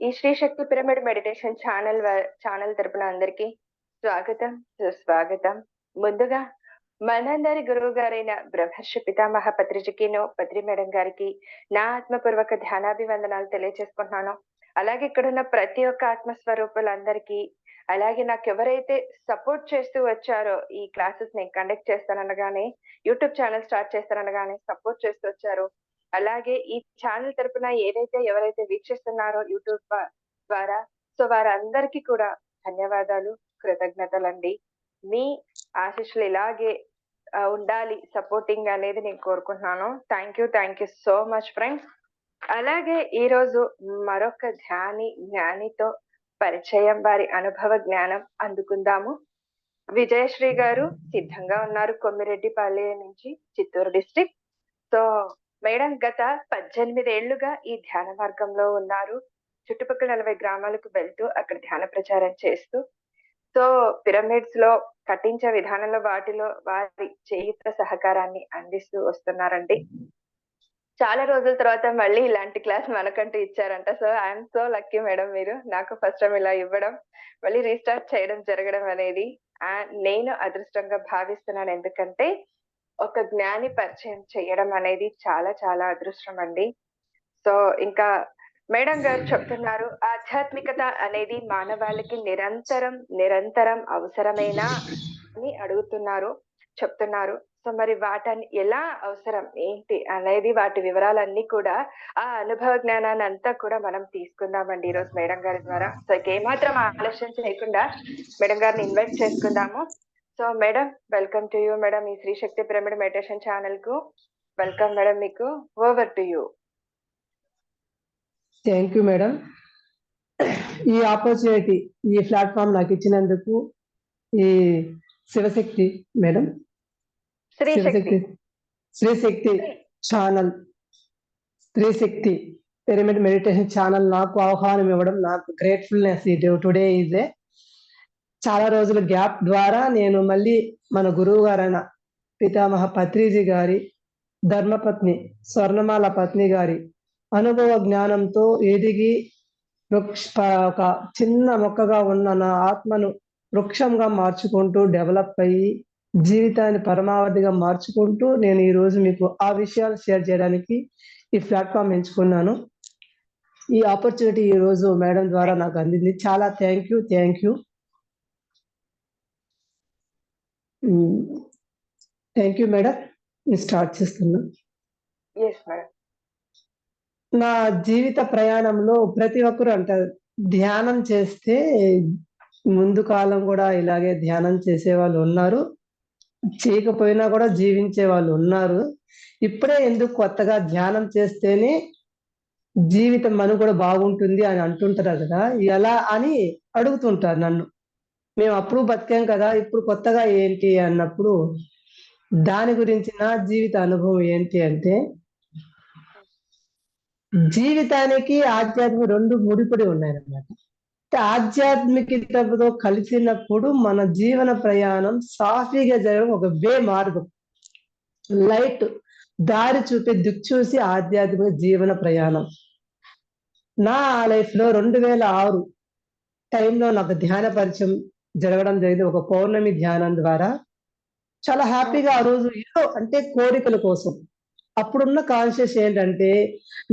ఈ శ్రీ శక్తి pyramid meditation channel తరపున అందరికీ స్వాగతం, సుస్వాగతం. ముందుగా మనందరి గురువు గారైన బ్రహ్మర్షి పితామహ పత్రిజకిను, పత్రి మేడం గారికి నా ఆత్మపూర్వక ధ్యానాభివందనాలు తెలియజేసుకుంటున్నాను. అలాగే ఇక్కడున్న ప్రతి ఒక్క ఆత్మస్వరూపులందరికీ, అలాగే నాకెవరైతే సపోర్ట్ చేస్తూ వచ్చారో, ఈ క్లాసెస్ నేను కండక్ట్ చేస్తాననగానే, యూట్యూబ్ ఛానల్ స్టార్ట్ చేస్తాననగానే సపోర్ట్ చేస్తూ వచ్చారో, అలాగే ఈ ఛానల్ తరపున ఎవరైతే వీక్షిస్తున్నారో యూట్యూబ్ ద్వారా, సో వారందరికీ కూడా ధన్యవాదాలు, కృతజ్ఞతలండి. మీ ఆశీస్సులు ఇలాగే ఉండాలి, సపోర్టింగ్ అనేది నేను కోరుకుంటున్నాను. Thank you so much friends. అలాగే ఈ రోజు మరొక జ్ఞానితో పరిచయం, వారి అనుభవ జ్ఞానం అందుకుందాము. విజయశ్రీ గారు సిద్ధంగా ఉన్నారు, కొమ్మిరెడ్డిపల్లి నుంచి, చిత్తూరు డిస్ట్రిక్ట్. సో మేడం గత 18 ఏళ్లుగా ఈ ధ్యాన మార్గంలో ఉన్నారు. చుట్టుపక్కల 40 గ్రామాలకు వెళ్తూ అక్కడ ధ్యాన ప్రచారం చేస్తూ, సో పిరమిడ్స్ లో కట్టించే విధానంలో వాటిలో వారి చేయుత సహకారాన్ని అందిస్తూ వస్తున్నారండి. చాలా రోజుల తర్వాత మళ్ళీ ఇలాంటి క్లాస్ మనకంటూ ఇచ్చారంట. So I'm so lucky madam, మీరు నాకు ఫస్ట్ టైం ఇలా ఇవ్వడం, మళ్ళీ రీస్టార్ట్ చేయడం జరగడం అనేది నేను అదృష్టంగా భావిస్తున్నాను. ఎందుకంటే ఒక జ్ఞాని పరిచయం చేయడం అనేది చాలా చాలా అదృష్టం అండి. సో ఇంకా మేడం గారు చెప్తున్నారు, ఆధ్యాత్మికత అనేది మానవాళికి నిరంతరం అవసరమేనా అని చెప్తున్నారు. సో మరి వాటిని ఎలా అవసరం ఏంటి అనేది, వాటి వివరాలన్నీ కూడా, ఆ అనుభవ జ్ఞానాన్ని అంతా కూడా మనం తీసుకుందామండి ఈరోజు మేడం గారి ద్వారా. సో ఏమాత్రం ఆలస్యం చేయకుండా మేడం గారిని ఇన్వైట్ చేసుకుందాము. So madam, welcome to you madam, ఈ శ్రీ శక్తి పిరమిడ్ మెడిటేషన్ ఛానల్ కు వెల్కమ్ మేడం. మీకు over to you. Thank you madam. ఈ ఆపర్చునిటీ, ఈ ప్లాట్ఫామ్ నాకు ఇచ్చినందుకు ఈ శివశక్తి మేడం, శ్రీ శక్తి ఛానల్, శ్రీ శక్తి పిరమిడ్ మెడిటేషన్ ఛానల్ నాకు ఆహ్వానం ఇవ్వడం నాకు గ్రేట్ఫుల్నెస్. టుడే ఈజ్ ఏ చాలా రోజుల గ్యాప్ ద్వారా నేను మళ్ళీ మన గురువు గారైన పితామహ పత్రిజీ గారి ధర్మపత్ని స్వర్ణమాల పత్ని గారి అనుభవ జ్ఞానంతో ఎదిగి ఒక చిన్న మొక్కగా ఉన్న నా ఆత్మను వృక్షంగా మార్చుకుంటూ డెవలప్ అయ్యి జీవితాన్ని పరమావధిగా మార్చుకుంటూ నేను ఈ రోజు మీకు ఆ విషయాలు షేర్ చేయడానికి ఈ ప్లాట్ఫామ్ ఎంచుకున్నాను. ఈ ఆపర్చునిటీ ఈ రోజు మేడం ద్వారా నాకు అందింది. చాలా థ్యాంక్ యూ మేడం. స్టార్ట్ చేస్తున్నా. నా జీవిత ప్రయాణంలో ప్రతి ఒక్కరు అంటారు, ధ్యానం చేస్తే, ముందు కాలం కూడా ఇలాగే ధ్యానం చేసే వాళ్ళు ఉన్నారు, చేయకపోయినా కూడా జీవించే వాళ్ళు ఉన్నారు. ఇప్పుడే ఎందుకు కొత్తగా ధ్యానం చేస్తేనే జీవితం మనుగడ బాగుంటుంది అని అంటుంటారు కదా, ఎలా అని అడుగుతుంటారు నన్ను. మేము అప్పుడు బతికాం కదా, ఇప్పుడు కొత్తగా ఏంటి అన్నప్పుడు, దాని గురించి నా జీవిత అనుభవం ఏంటి అంటే, జీవితానికి ఆధ్యాత్మిక రెండు ముడిపడి ఉన్నాయన్నమాట. ఆధ్యాత్మికతతో కలిసినప్పుడు మన జీవన ప్రయాణం సాఫీగా జరగడం ఒక మార్గం, లైట్ దారి చూపే దిక్చూసి ఆధ్యాత్మిక జీవన ప్రయాణం. నా లైఫ్ లో 2006 టైంలో నాకు ధ్యాన పరిచయం జరగడం జరిగింది, ఒక పౌర్ణమి ధ్యానం ద్వారా. చాలా హ్యాపీగా ఆ రోజు ఏదో అంటే కోరికల కోసం, అప్పుడున్న కాన్షియస్ ఏంటంటే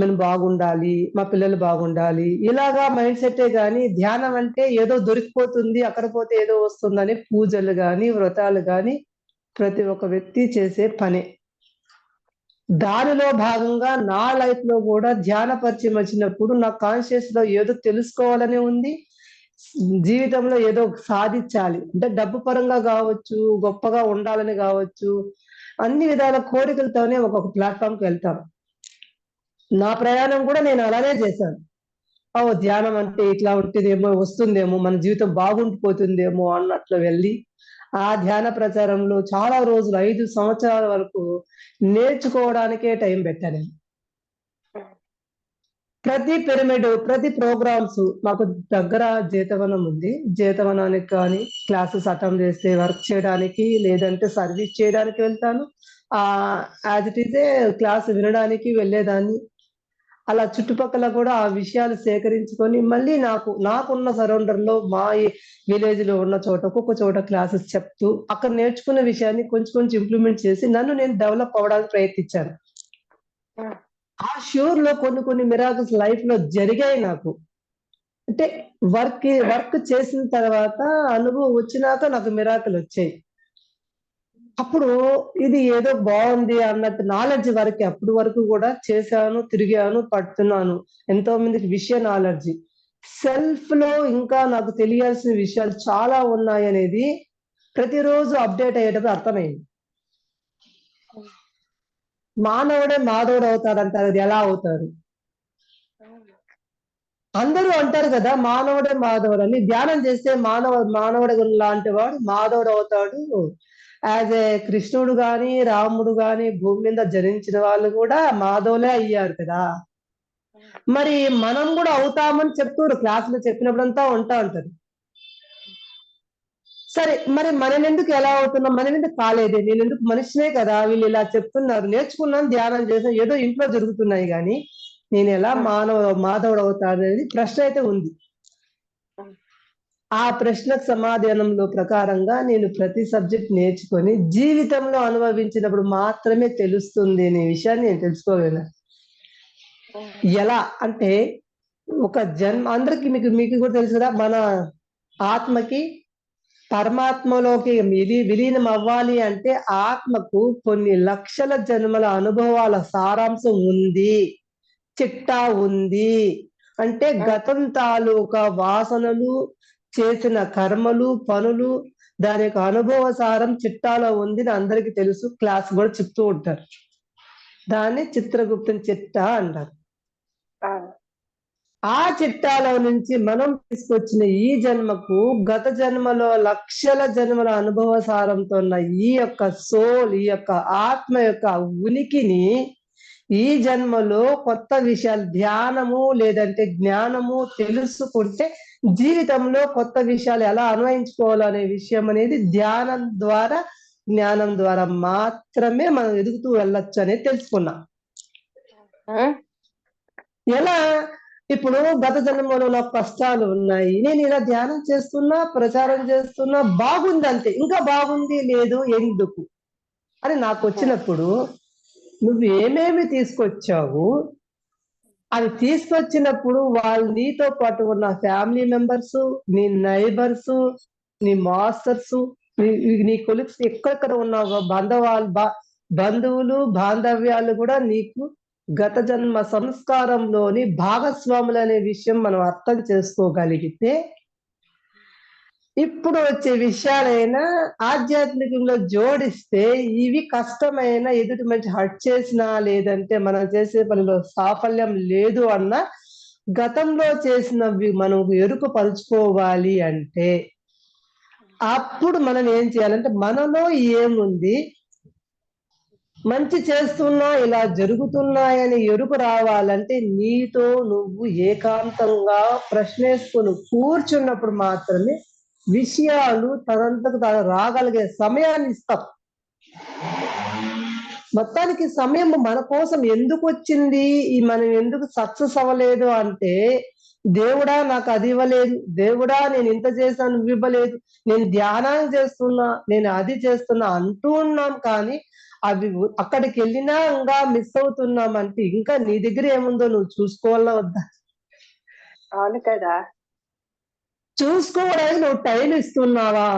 మనం బాగుండాలి, మా పిల్లలు బాగుండాలి, ఇలాగా మైండ్ సెట్టే గాని ధ్యానం అంటే ఏదో దొరికిపోతుంది, అక్కడ పోతే ఏదో వస్తుందని పూజలు గాని వ్రతాలు గాని ప్రతి ఒక్క వ్యక్తి చేసే పనే. దానిలో భాగంగా నా లైఫ్ లో కూడా ధ్యాన పరిచయం వచ్చినప్పుడు నా కాన్షియస్ లో ఏదో తెలుసుకోవాలని ఉంది, జీవితంలో ఏదో సాధించాలి అంటే డబ్బు పరంగా కావచ్చు, గొప్పగా ఉండాలని కావచ్చు, అన్ని విధాల కోరికలతోనే ఒక్కొక్క ప్లాట్ఫామ్కి వెళ్తాను. నా ప్రయాణం కూడా నేను అలానే చేశాను. ధ్యానం అంటే ఇట్లా ఉంటుందేమో, వస్తుందేమో, మన జీవితం బాగుండిపోతుందేమో అన్నట్లు వెళ్ళి ఆ ధ్యాన ప్రచారంలో చాలా రోజులు 5 సంవత్సరాల వరకు నేర్చుకోవడానికే టైం పెట్టాను. ప్రతి పిరమిడ్, ప్రతి ప్రోగ్రామ్స్ మాకు దగ్గర జీతవనం ఉంది, జీతవనానికి కానీ క్లాసెస్ అటెండ్ చేస్తే వర్క్ చేయడానికి, లేదంటే సర్వీస్ చేయడానికి వెళ్తాను. యాజ్ ఇట్ ఈజ్ క్లాస్ వినడానికి వెళ్ళేదాన్ని. అలా చుట్టుపక్కల కూడా ఆ విషయాలు సేకరించుకొని మళ్ళీ నాకున్న సరౌండర్ లో మా విలేజ్ లో ఉన్న చోట ఒక్కొక్క చోట క్లాసెస్ చెప్తూ అక్కడ నేర్చుకున్న విషయాన్ని కొంచెం కొంచెం ఇంప్లిమెంట్ చేసి నన్ను నేను డెవలప్ అవ్వడానికి ప్రయత్నించాను. ఆ షూర్ లో కొన్ని మిరాకిల్స్ లైఫ్ లో జరిగాయి నాకు. అంటే వర్క్ చేసిన తర్వాత అనుభవం వచ్చినాక నాకు మిరాకిల్ వచ్చాయి. అప్పుడు ఇది ఏదో బాగుంది అన్నట్టు నాలెడ్జ్ వరకే, అప్పుడు వరకు కూడా చేశాను, తిరిగాను, పడుతున్నాను. ఎంతో మందికి విషయ నాలెడ్జ్. సెల్ఫ్ లో ఇంకా నాకు తెలియాల్సిన విషయాలు చాలా ఉన్నాయి అనేది ప్రతిరోజు అప్డేట్ అయ్యేటప్పుడు అర్థమైంది. మానవుడే మాధవుడు అవుతాడంటారు, అది ఎలా అవుతారు? అందరూ అంటారు కదా మానవుడే మాధవుడు అని. ధ్యానం చేస్తే మానవుడు లాంటి వాడు మాధవుడు అవుతాడు. యాజ్ ఏ కృష్ణుడు గాని రాముడు గాని భూమి మీద జనించిన వాళ్ళు కూడా మాధవులే అయ్యారు కదా. మరి మనం కూడా అవుతామని చెప్తారు, క్లాసులో చెప్పినప్పుడంతా ఉంటారు. సరే, మరి మనం ఎందుకు ఎలా అవుతున్నాం? మనం ఎందుకు కాలేదే? నేను ఎందుకు మనిషినే కదా, వీళ్ళు ఇలా చెప్తున్నారు, నేర్చుకున్నాను, ధ్యానం చేసాను, ఏదో ఇంట్లో జరుగుతున్నాయి కానీ నేను ఎలా మాధవుడు అవుతాను అనేది ప్రశ్న అయితే ఉంది. ఆ ప్రశ్నకు సమాధానంలో ప్రకారంగా నేను ప్రతి సబ్జెక్ట్ నేర్చుకొని జీవితంలో అనుభవించినప్పుడు మాత్రమే తెలుస్తుంది అనే విషయాన్ని నేను తెలుసుకోగలను. ఎలా అంటే ఒక జన్మ అందరికి మీకు కూడా తెలుసు కదా, మన ఆత్మకి పరమాత్మలోకి విలీనం అవ్వాలి అంటే ఆత్మకు కొన్ని లక్షల జన్మల అనుభవాల సారాంశం ఉంది, చిట్టా ఉంది. అంటే గతం తాలూకా వాసనలు, చేసిన కర్మలు, పనులు, దాని యొక్క అనుభవ సారం చిట్టాలో ఉంది అని అందరికీ తెలుసు. క్లాస్ కూడా చెప్తూ ఉంటారు. దాన్ని చిత్రగుప్తం చిట్టా అంటారు. ఆ చిట్టాలో నుంచి మనం తీసుకొచ్చిన ఈ జన్మకు గత జన్మలో లక్షల జన్మల అనుభవ సారంతో ఉన్న ఈ యొక్క సోల్, ఈ యొక్క ఆత్మ యొక్క ఉనికిని ఈ జన్మలో కొత్త విషయాలు ధ్యానము లేదంటే జ్ఞానము తెలుసుకుంటే జీవితంలో కొత్త విషయాలు ఎలా అన్వయించుకోవాలనే విషయం అనేది ధ్యానం ద్వారా జ్ఞానం ద్వారా మాత్రమే మనం ఎదుగుతూ వెళ్ళొచ్చు అనేది తెలుసుకున్నాం. ఎలా? ఇప్పుడు గత జన్మలో నాకు కష్టాలు ఉన్నాయి, నేను ఇలా ధ్యానం చేస్తున్నా, ప్రచారం చేస్తున్నా, బాగుంది అంతే, ఇంకా బాగుంది లేదు ఎందుకు అని నాకు వచ్చినప్పుడు నువ్వు ఏమేమి తీసుకొచ్చావు, అవి తీసుకొచ్చినప్పుడు వాళ్ళు నీతో పాటు ఉన్న ఫ్యామిలీ మెంబర్స్, నీ నైబర్స్, నీ మాస్టర్స్, నీ కొలీగ్స్, ఎక్కడెక్కడ ఉన్న బంధువులు బాంధవ్యాలు కూడా నీకు గత జన్మ సంస్కారంలోని భాగస్వాములు అనే విషయం మనం అర్థం చేసుకోగలిగితే ఇప్పుడు వచ్చే విషయాలైనా ఆధ్యాత్మికంలో జోడిస్తే ఇవి కష్టమైన, ఎదుటి మంచి హర్ట్ చేసినా లేదంటే మనం చేసే పనిలో సాఫల్యం లేదు అన్న గతంలో చేసినవి మనం ఎరుక పరుచుకోవాలి అంటే అప్పుడు మనం ఏం చేయాలంటే మనలో ఏముంది, మంచి చేస్తున్నా ఇలా జరుగుతున్నాయని ఎరుకు రావాలంటే నీతో నువ్వు ఏకాంతంగా ప్రశ్నేసుకొని కూర్చున్నప్పుడు మాత్రమే విషయాలు తనంతకు తాను రాగలిగే సమయాన్ని ఇస్తాం. మొత్తానికి సమయం మన కోసం ఎందుకు వచ్చింది, ఈ మనం ఎందుకు సక్సెస్ అవ్వలేదు అంటే దేవుడా నాకు అది ఇవ్వలేదు, దేవుడా నేను ఇంత చేశాను నువ్వు ఇవ్వలేదు, నేను ధ్యానం చేస్తున్నా, నేను అది చేస్తున్నా అంటూ ఉన్నాం. కానీ అవి అక్కడికి వెళ్ళినా ఇంకా మిస్ అవుతున్నాం అంటే ఇంకా నీ దగ్గర ఏముందో నువ్వు చూసుకోవాలా వద్దా? అవును కదా. చూసుకోవడానికి నువ్వు టైం ఇస్తున్నావా?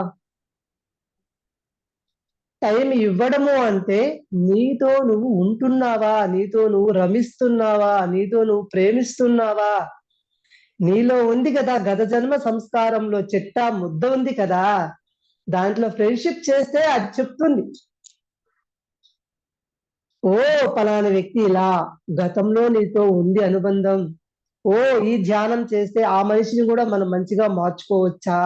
టైం ఇవ్వడము అంటే నీతో నువ్వు ఉంటున్నావా, నీతో నువ్వు రమిస్తున్నావా, నీతో నువ్వు ప్రేమిస్తున్నావా? నీలో ఉంది కదా గత జన్మ సంస్కారంలో చిట్టా ముద్ద ఉంది కదా, దాంట్లో ఫ్రెండ్షిప్ చేస్తే అది చెప్తుంది, ఓ పలానా వ్యక్తి ఇలా గతంలో నీతో ఉంది అనుబంధం, ఓ ఈ ధ్యానం చేస్తే ఆ మనిషిని కూడా మనం మంచిగా మార్చుకోవచ్చా,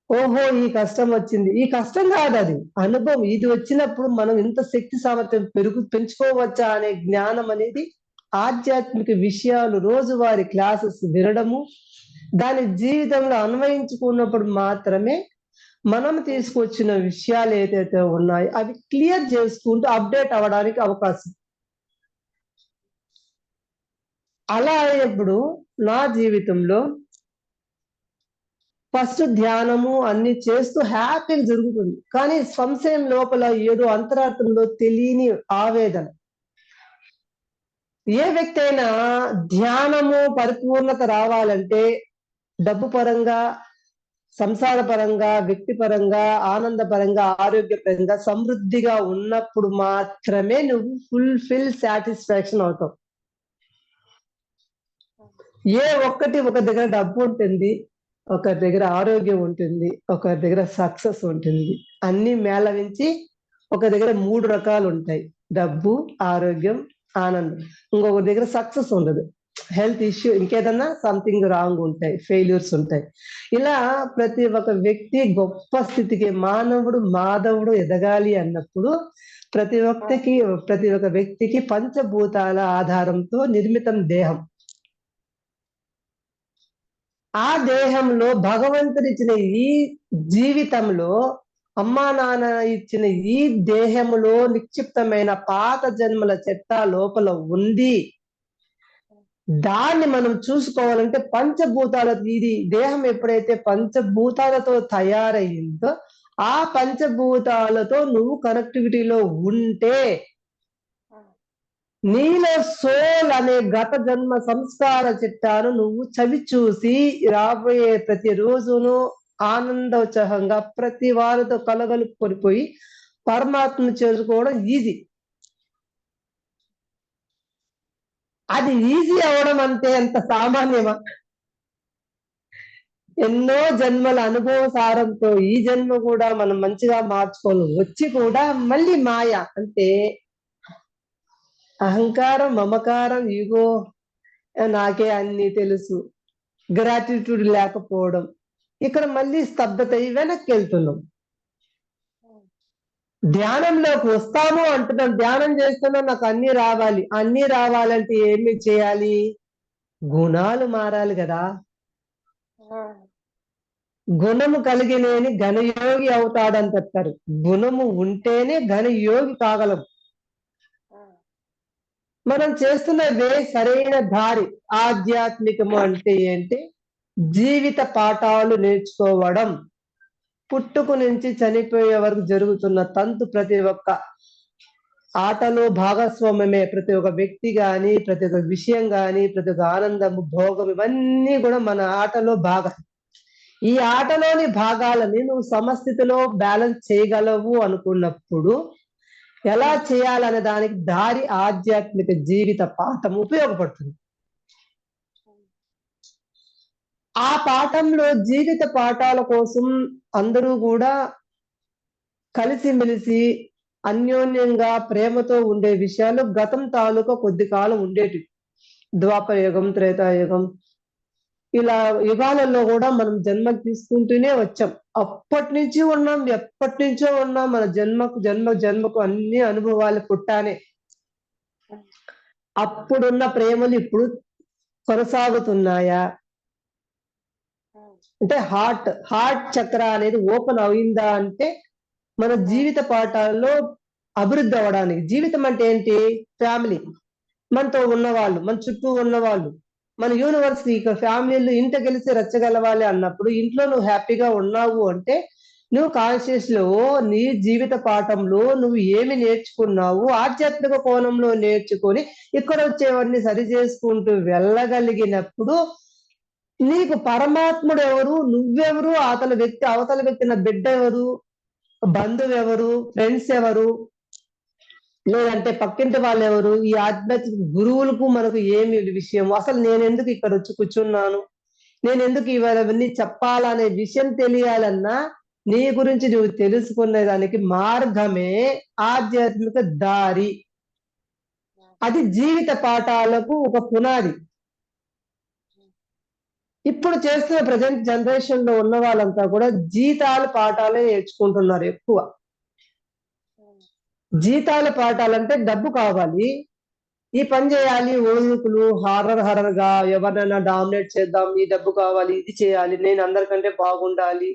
ఓహో ఈ కష్టం వచ్చింది, ఈ కష్టం కాదు అది అనుభవం, ఇది వచ్చినప్పుడు మనం ఇంత శక్తి సామర్థ్యం పెంచుకోవచ్చా అనే జ్ఞానం అనేది ఆధ్యాత్మిక విషయాలు రోజువారీ క్లాసెస్ వినడము, దాని జీవితంలో అన్వయించుకున్నప్పుడు మాత్రమే మనం తీసుకొచ్చిన విషయాలు ఏదైతే ఉన్నాయో అవి క్లియర్ చేసుకుంటూ అప్డేట్ అవ్వడానికి అవకాశం. అలా అయినప్పుడు నా జీవితంలో ఫస్ట్ ధ్యానము అన్ని చేస్తూ హ్యాపీగా జరుగుతుంది. కానీ సంశయం లోపల ఏదో అంతరార్థంలో తెలియని ఆవేదన. ఏ వ్యక్తి అయినా ధ్యానము పరిపూర్ణత రావాలంటే డబ్బు పరంగా, సంసార పరంగా, వ్యక్తిపరంగా, ఆనందపరంగా, ఆరోగ్యపరంగా సమృద్ధిగా ఉన్నప్పుడు మాత్రమే నువ్వు ఫుల్ఫిల్ సాటిస్ఫాక్షన్ అవుతావు. ఏ ఒక్కటి ఒక దగ్గర డబ్బు ఉంటుంది, ఒకరి దగ్గర ఆరోగ్యం ఉంటుంది, ఒకరి దగ్గర సక్సెస్ ఉంటుంది. అన్ని మేళవించి ఒక దగ్గర 3 రకాలు ఉంటాయి. డబ్బు, ఆరోగ్యం, ఆనందం. ఇంకొకరి దగ్గర సక్సెస్ ఉండదు. హెల్త్ ఇష్యూ, ఇంకేదన్నా సంథింగ్ రాంగ్ ఉంటాయి, ఫెయిల్యూర్స్ ఉంటాయి. ఇలా ప్రతి ఒక్క వ్యక్తి గొప్ప స్థితికి మాధవుడు ఎదగాలి అన్నప్పుడు ప్రతి ఒక్క వ్యక్తికి పంచభూతాల ఆధారంతో నిర్మితం దేహం. ఆ దేహంలో భగవంతుడిచ్చిన ఈ జీవితంలో అమ్మా నాన్న ఇచ్చిన ఈ దేహములో నిక్షిప్తమైన పాత జన్మల చెత్త లోపల ఉంది. దాన్ని మనం చూసుకోవాలంటే పంచభూతాలతో, ఇది దేహం ఎప్పుడైతే పంచభూతాలతో తయారయ్యిందో ఆ పంచభూతాలతో నువ్వు కనెక్టివిటీలో ఉంటే నీలో సోల్ అనే గత జన్మ సంస్కార చిట్టాను నువ్వు చవి చూసి రాబోయే ప్రతి రోజును ఆనందోత్సాహంగా ప్రతి వారితో కలగలుపుకొని పరమాత్మను చేరుకోవడం ఈజీ. అది ఈజీ అవడం అంటే ఎంత సామాన్యమా? ఎన్నో జన్మల అనుభవ సారంతో ఈ జన్మ కూడా మనం మంచిగా మార్చుకొని వచ్చి కూడా మళ్ళీ మాయ అంటే అహంకారం, మమకారం, ఈగో, నాకే అన్ని తెలుసు, గ్రాటిట్యూడ్ లేకపోవడం, ఇక్కడ మళ్ళీ స్తబ్దత వెనక్కి వెళ్తున్నాం. ధ్యానంలోకి వస్తాము అంటున్నాం, ధ్యానం చేస్తున్నాం, నాకు అన్ని రావాలి. అన్ని రావాలంటే ఏమి చేయాలి? గుణాలు మారాలి కదా. గుణము కలిగినేని ఘనయోగి అవుతాడని చెప్తారు. గుణము ఉంటేనే ఘనయోగి కాగలం. మనం చేస్తున్నదే సరైన దారి. ఆధ్యాత్మికము అంటే ఏంటి? జీవిత పాఠాలు నేర్చుకోవడం. పుట్టుకు నుంచి చనిపోయే వరకు జరుగుతున్న తంతు ప్రతి ఒక్క ఆటలో భాగస్వామ్యమే. ప్రతి ఒక్క వ్యక్తి గాని, ప్రతి ఒక్క విషయం గాని, ప్రతి ఒక్క ఆనందము, భోగం, ఇవన్నీ కూడా మన ఆటలో భాగం. ఈ ఆటలోని భాగాలని నువ్వు సమస్థితిలో బ్యాలెన్స్ చేయగలవు అనుకున్నప్పుడు ఎలా చేయాలనే దానికి దారి ఆధ్యాత్మిక జీవిత పాఠం ఉపయోగపడుతుంది. ఆ పాఠంలో జీవిత పాఠాల కోసం అందరూ కూడా కలిసిమెలిసి అన్యోన్యంగా ప్రేమతో ఉండే విషయాలు గతం తాలూకా కొద్ది కాలం ఉండేటివి. ద్వాపర యుగం, త్రేతాయుగం, ఇలా యుగాలలో కూడా మనం జన్మ తీసుకుంటూనే వచ్చాం. అప్పటి నుంచి ఉన్నాం, ఎప్పటి నుంచో ఉన్నాం. మన జన్మకు అన్ని అనుభవాలు పుట్టానే. అప్పుడున్న ప్రేమలు ఇప్పుడు కొనసాగుతున్నాయా? అంటే హార్ట్ చక్ర అనేది ఓపెన్ అయిందా అంటే మన జీవిత పాఠాల్లో అభివృద్ధి అవ్వడానికి. జీవితం అంటే ఏంటి? ఫ్యామిలీ, మనతో ఉన్నవాళ్ళు, మన చుట్టూ ఉన్నవాళ్ళు, మన యూనివర్సిటీ, ఫ్యామిలీలు ఇంట గెలిచి రచ్చగలవాలి అన్నప్పుడు ఇంట్లో నువ్వు హ్యాపీగా ఉన్నావు అంటే నువ్వు కాన్షియస్ లో నీ జీవిత పాఠంలో నువ్వు ఏమి నేర్చుకున్నావు, ఆధ్యాత్మిక కోణంలో నేర్చుకొని ఇక్కడ వచ్చేవన్నీ సరి చేసుకుంటూ వెళ్ళగలిగినప్పుడు నీకు పరమాత్ముడు ఎవరు, నువ్వెవరు, అవతల వ్యక్తి నా బిడ్డ ఎవరు, బంధువు ఎవరు, ఫ్రెండ్స్ ఎవరు, లేదంటే పక్కింటి వాళ్ళు ఎవరు, ఈ ఆధ్యాత్మిక గురువులకు మనకు ఏమి విషయం, అసలు నేను ఎందుకు ఇక్కడ వచ్చి కూర్చున్నాను, నేను ఎందుకు ఇవన్నీ చెప్పాలనే విషయం తెలియాలన్నా నీ గురించి నువ్వు తెలుసుకునే దానికి మార్గమే ఆధ్యాత్మిక దారి. అది జీవిత పాఠాలకు ఒక పునాది. ఇప్పుడు చేస్తున్న ప్రజెంట్ జనరేషన్ లో ఉన్న వాళ్ళంతా కూడా పాఠాలే నేర్చుకుంటున్నారు ఎక్కువ. జీతాల పాఠాలంటే డబ్బు కావాలి, ఈ పని చేయాలి, ఓదుకులు హారర్ గా ఎవరినైనా డామినేట్ చేద్దాం, ఈ డబ్బు కావాలి, ఇది చేయాలి, నేను అందరికంటే బాగుండాలి,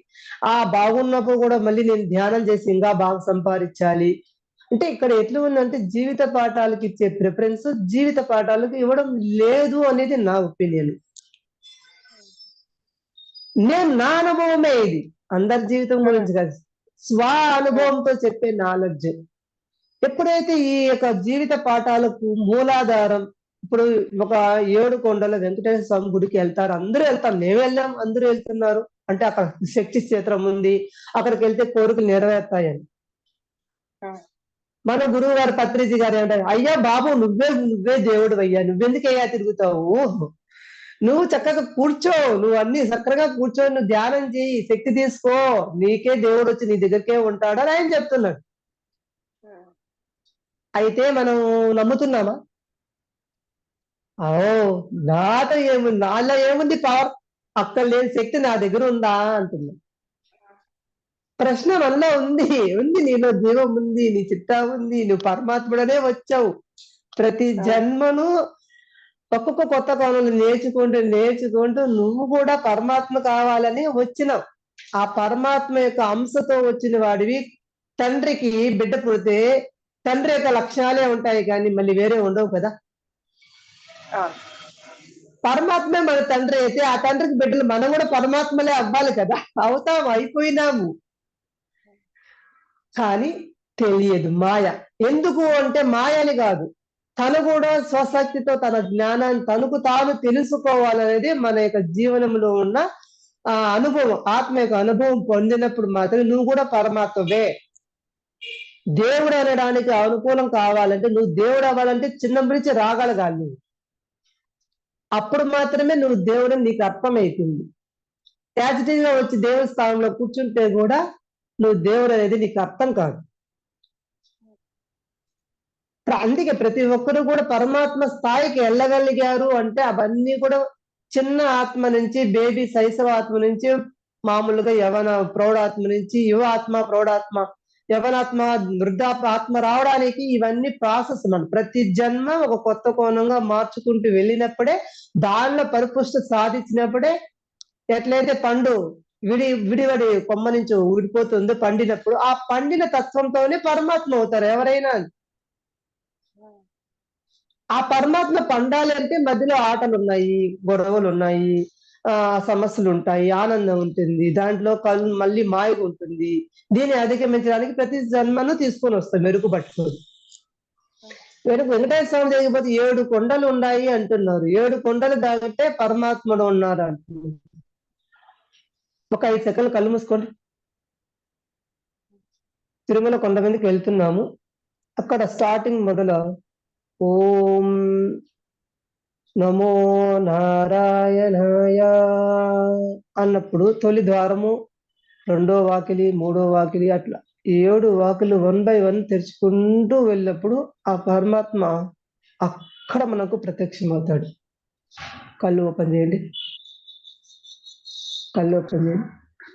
ఆ బాగున్నప్పుడు కూడా మళ్ళీ నేను ధ్యానం చేసి ఇంకా బాగా సంపాదించాలి, అంటే ఇక్కడ ఎట్లా ఉందంటే జీవిత పాఠాలకు ఇచ్చే ప్రిఫరెన్స్ జీవిత పాఠాలకు ఇవ్వడం లేదు అనేది నా ఒపీనియన్. నేను నా అనుభవమే ఇది, అందరి జీవితం గురించి కాదు, స్వ అనుభవంతో చెప్పే నాలెడ్జ్. ఎప్పుడైతే ఈ యొక్క జీవిత పాఠాలకు మూలాధారం, ఇప్పుడు ఒక 7 కొండల వెంకటేశ్వర స్వామి గుడికి వెళ్తారు, అందరూ వెళ్తాం, మేము వెళ్ళాం, అందరూ వెళ్తున్నారు అంటే అక్కడ శక్తి క్షేత్రం ఉంది, అక్కడికి వెళ్తే కోరికలు నెరవేరుతాయని. మన గురువు గారు పత్రిజీ గారు ఏమంటారు, అయ్యా బాబు నువ్వే దేవుడు అయ్యా, నువ్వెందుకు అయ్యా తిరుగుతావు, నువ్వు చక్కగా కూర్చో, నువ్వు అన్ని చక్కగా కూర్చో, నువ్వు ధ్యానం చేయి, శక్తి తీసుకో, నీకే దేవుడు వచ్చి నీ దగ్గరికే ఉంటాడు అని ఆయన చెప్తున్నాడు. అయితే మనం నమ్ముతున్నామా? ఓ నాతో ఏముంది, నాలో ఏముంది పవర్, అక్కడ లేని శక్తి నా దగ్గర ఉందా అంటున్నా. ప్రశ్న మనలో ఉంది, నీలో జీవం ఉంది, నీ చిట్టా ఉంది, నువ్వు పరమాత్ముడనే వచ్చావు. ప్రతి జన్మను ఒక్కొక్క కొత్త పనులు నేర్చుకుంటూ నువ్వు కూడా పరమాత్మ కావాలని వచ్చినావు. ఆ పరమాత్మ యొక్క అంశతో వచ్చిన వాడివి. తండ్రికి బిడ్డ పుడితే తండ్రి యొక్క లక్షణాలే ఉంటాయి కానీ మళ్ళీ వేరే ఉండవు కదా. పరమాత్మే మన తండ్రి అయితే ఆ తండ్రికి బిడ్డలు మనం కూడా పరమాత్మలే అవ్వాలి కదా, అయిపోయినాము. కానీ తెలియదు మాయ. ఎందుకు అంటే మాయని కాదు, తను కూడా స్వశక్తితో తన జ్ఞానాన్ని తనకు తాను తెలుసుకోవాలనేది మన యొక్క జీవనంలో ఉన్న అనుభవం. ఆత్మ యొక్క అనుభవం పొందినప్పుడు మాత్రం నువ్వు కూడా పరమాత్మవే. దేవుడు అనడానికి అనుకూలం కావాలంటే, నువ్వు దేవుడు అవ్వాలంటే చిన్నప్పటి నుంచి రాగలగాలి నువ్వు. అప్పుడు మాత్రమే నువ్వు దేవుడు నీకు అర్థమవుతుంది. యాజిటీగా వచ్చి దేవుడి స్థానంలో కూర్చుంటే కూడా నువ్వు దేవుడు అనేది నీకు అర్థం కాదు. అందుకే ప్రతి ఒక్కరు కూడా పరమాత్మ స్థాయికి వెళ్ళగలిగారు అంటే అవన్నీ కూడా చిన్న ఆత్మ నుంచి, బేబీ శైశవ ఆత్మ నుంచి, మామూలుగా యవన ప్రౌఢాత్మ నుంచి, యువ ఆత్మ ప్రౌఢాత్మ, యవనాత్మ వృద్ధాత్మ రావడానికి ఇవన్నీ ప్రాసెస్. మనం ప్రతి జన్మ ఒక కొత్త కోణంగా మార్చుకుంటూ వెళ్ళినప్పుడే, దానిలో పరిపుష్టి సాధించినప్పుడే, ఎట్లయితే పండు విడివడి కొమ్మ నుంచి ఊడిపోతుందో పండినప్పుడు, ఆ పండిన తత్వంతోనే పరమాత్మ అవుతారు ఎవరైనా. ఆ పరమాత్మ పండాలి అంటే మధ్యలో ఆటలు ఉన్నాయి, గొడవలు ఉన్నాయి, సమస్యలు ఉంటాయి, ఆనందం ఉంటుంది, దాంట్లో మళ్ళీ మాయగా ఉంటుంది. దీన్ని అధిగమించడానికి ప్రతి జన్మను తీసుకొని వస్తాం మెరుగుపట్టుకొని. వెంకటేశ్వర స్వామి దగ్గరికి 7 కొండలు ఉన్నాయి అంటున్నారు. 7 కొండలు దాగితే పరమాత్ముడు ఉన్నారు అంటున్నారు. ఒక 5 సెకండ్లు కళ్ళు మూసుకోండి. తిరుమల కొండ మీదకి వెళ్తున్నాము. అక్కడ స్టార్టింగ్ మొదలు ఓం నమో నారాయణాయ అన్నప్పుడు తొలి ద్వారము, 2వ వాకిలి, 3వ వాకిలి, అట్లా 7 వాకిలు 1 by 1 తెరుచుకుంటూ వెళ్ళినప్పుడు ఆ పరమాత్మ అక్కడ మనకు ప్రత్యక్షమవుతాడు. కళ్ళు ఓపెన్ చేయండి.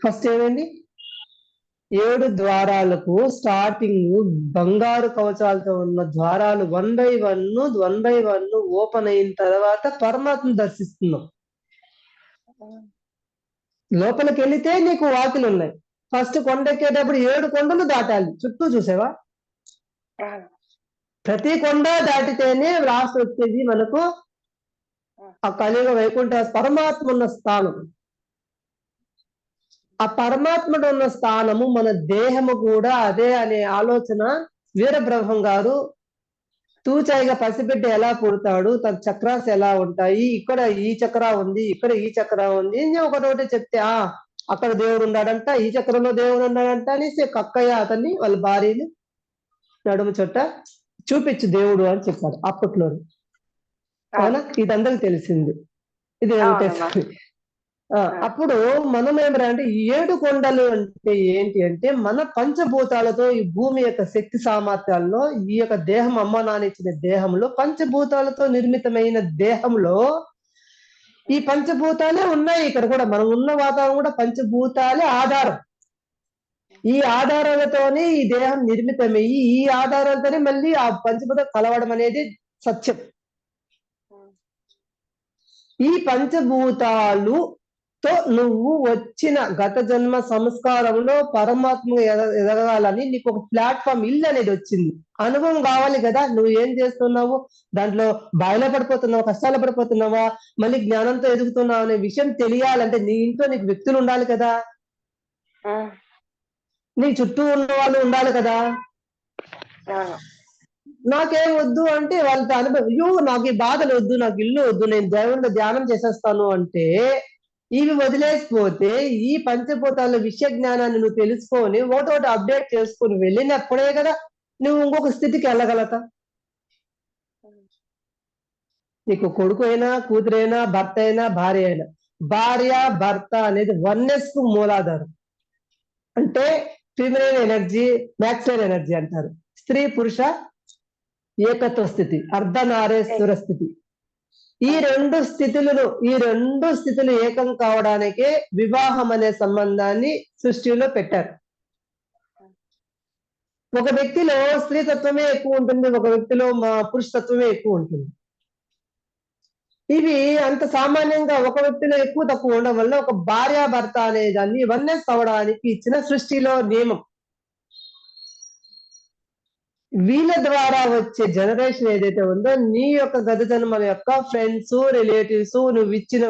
ఫస్ట్ ఏమైంది, 7 ద్వారాలకు స్టార్టింగ్ బంగారు కవచాలతో ఉన్న ద్వారాలు 1 by 1 ఓపెన్ అయిన తర్వాత పరమాత్మ దర్శిస్తున్నాం. లోపలికి వెళితే నీకు వాకిలు ఉన్నాయి. ఫస్ట్ కొండ ఎక్కేటప్పుడు 7 కొండలు దాటాలి. చుట్టూ చూసావా, ప్రతి కొండ దాటితేనే లాస్ట్ వచ్చేది మనకు ఆ కలియుగ వైకుంఠ పరమాత్మ ఉన్న స్థానం. ఆ పరమాత్ముడు ఉన్న స్థానము మన దేహము కూడా అదే అనే ఆలోచన వీరబ్రహ్మం గారు తూచాయిగా పసిబిడ్డ ఎలా పుడతాడు, తన చక్రాస్ ఎలా ఉంటాయి, ఇక్కడ ఈ చక్ర ఉంది, ఇక్కడ ఈ చక్ర ఉంది అని ఒకటోటి చెప్తే, అక్కడ దేవుడు ఉన్నాడంట, ఈ చక్రంలో దేవుడు ఉన్నాడంట అనేసి కక్కయ్య అతన్ని వాళ్ళ భార్యని నడుము చుట్ట చూపించు దేవుడు అని చెప్పారు అప్పట్లో. అవునా, ఇది అందరికి తెలిసింది. ఇది అప్పుడు మనం ఏమంటే 7 కొండలు అంటే ఏంటి అంటే, మన పంచభూతాలతో ఈ భూమి యొక్క శక్తి సామర్థ్యాల్లో ఈ యొక్క దేహం అమ్మ నాన్న ఇచ్చిన దేహంలో పంచభూతాలతో నిర్మితమైన దేహంలో ఈ పంచభూతాలే ఉన్నాయి. ఇక్కడ కూడా మనం ఉన్న వాతావరణం కూడా పంచభూతాలే ఆధారం. ఈ ఆధారాలతోనే ఈ దేహం నిర్మితమయ్యి ఈ ఆధారాలతోనే మళ్ళీ ఆ పంచభూతం కలవడం అనేది సత్యం. ఈ పంచభూతాలు తో నువ్వు వచ్చిన గత జన్మ సంస్కారంలో పరమాత్మ ఎదగాలని నీకు ఒక ప్లాట్ఫామ్ ఇల్లు అనేది వచ్చింది. అనుభవం కావాలి కదా, నువ్వు ఏం చేస్తున్నావు, దాంట్లో బాయిలో పడిపోతున్నావా, కష్టాలు పడిపోతున్నావా, మళ్ళీ జ్ఞానంతో ఎదుగుతున్నావు అనే విషయం తెలియాలంటే నీ ఇంట్లో నీకు వ్యక్తులు ఉండాలి కదా, నీ చుట్టూ ఉన్న వాళ్ళు ఉండాలి కదా. నాకేం వద్దు అంటే వాళ్ళతో అనుభవం, అయ్యో నాకు ఈ బాధలు వద్దు, నాకు ఇల్లు వద్దు, నేను దేవుడిని ధ్యానం చేసేస్తాను అంటే ఇవి వదిలేసిపోతే ఈ పంచభూతాల విషయ జ్ఞానాన్ని నువ్వు తెలుసుకొని ఒకటోటి అప్డేట్ చేసుకుని వెళ్ళినప్పుడే కదా నువ్వు ఇంకొక స్థితికి వెళ్ళగలతా. నీకు కొడుకు అయినా, కూతురైనా, భర్త అయినా, భార్య అయినా, భార్య భర్త అనేది వన్నెస్ కు మూలాధారం. అంటే ఫిమినైన్ ఎనర్జీ, మ్యాక్సిమం ఎనర్జీ అంటారు. స్త్రీ పురుష ఏకత్వ స్థితి, అర్ధనారేశ్వర స్థితి. ఈ రెండు స్థితులు ఏకం కావడానికే వివాహం అనే సంబంధాన్ని సృష్టిలో పెట్టారు. ఒక వ్యక్తిలో స్త్రీతత్వమే ఎక్కువ ఉంటుంది, ఒక వ్యక్తిలో పురుషతత్వమే ఎక్కువ ఉంటుంది. ఇవి అంత సామాన్యంగా ఒక వ్యక్తిలో ఎక్కువ తక్కువ ఉండడం వల్ల ఒక భార్యాభర్త అనే దాన్ని వన్నెస్ అవడానికి ఇచ్చిన సృష్టిలో నియమం. వీళ్ళ ద్వారా వచ్చే జనరేషన్ ఏదైతే ఉందో నీ యొక్క గత జన్మల యొక్క ఫ్రెండ్స్, రిలేటివ్స్, నువ్వు ఇచ్చిన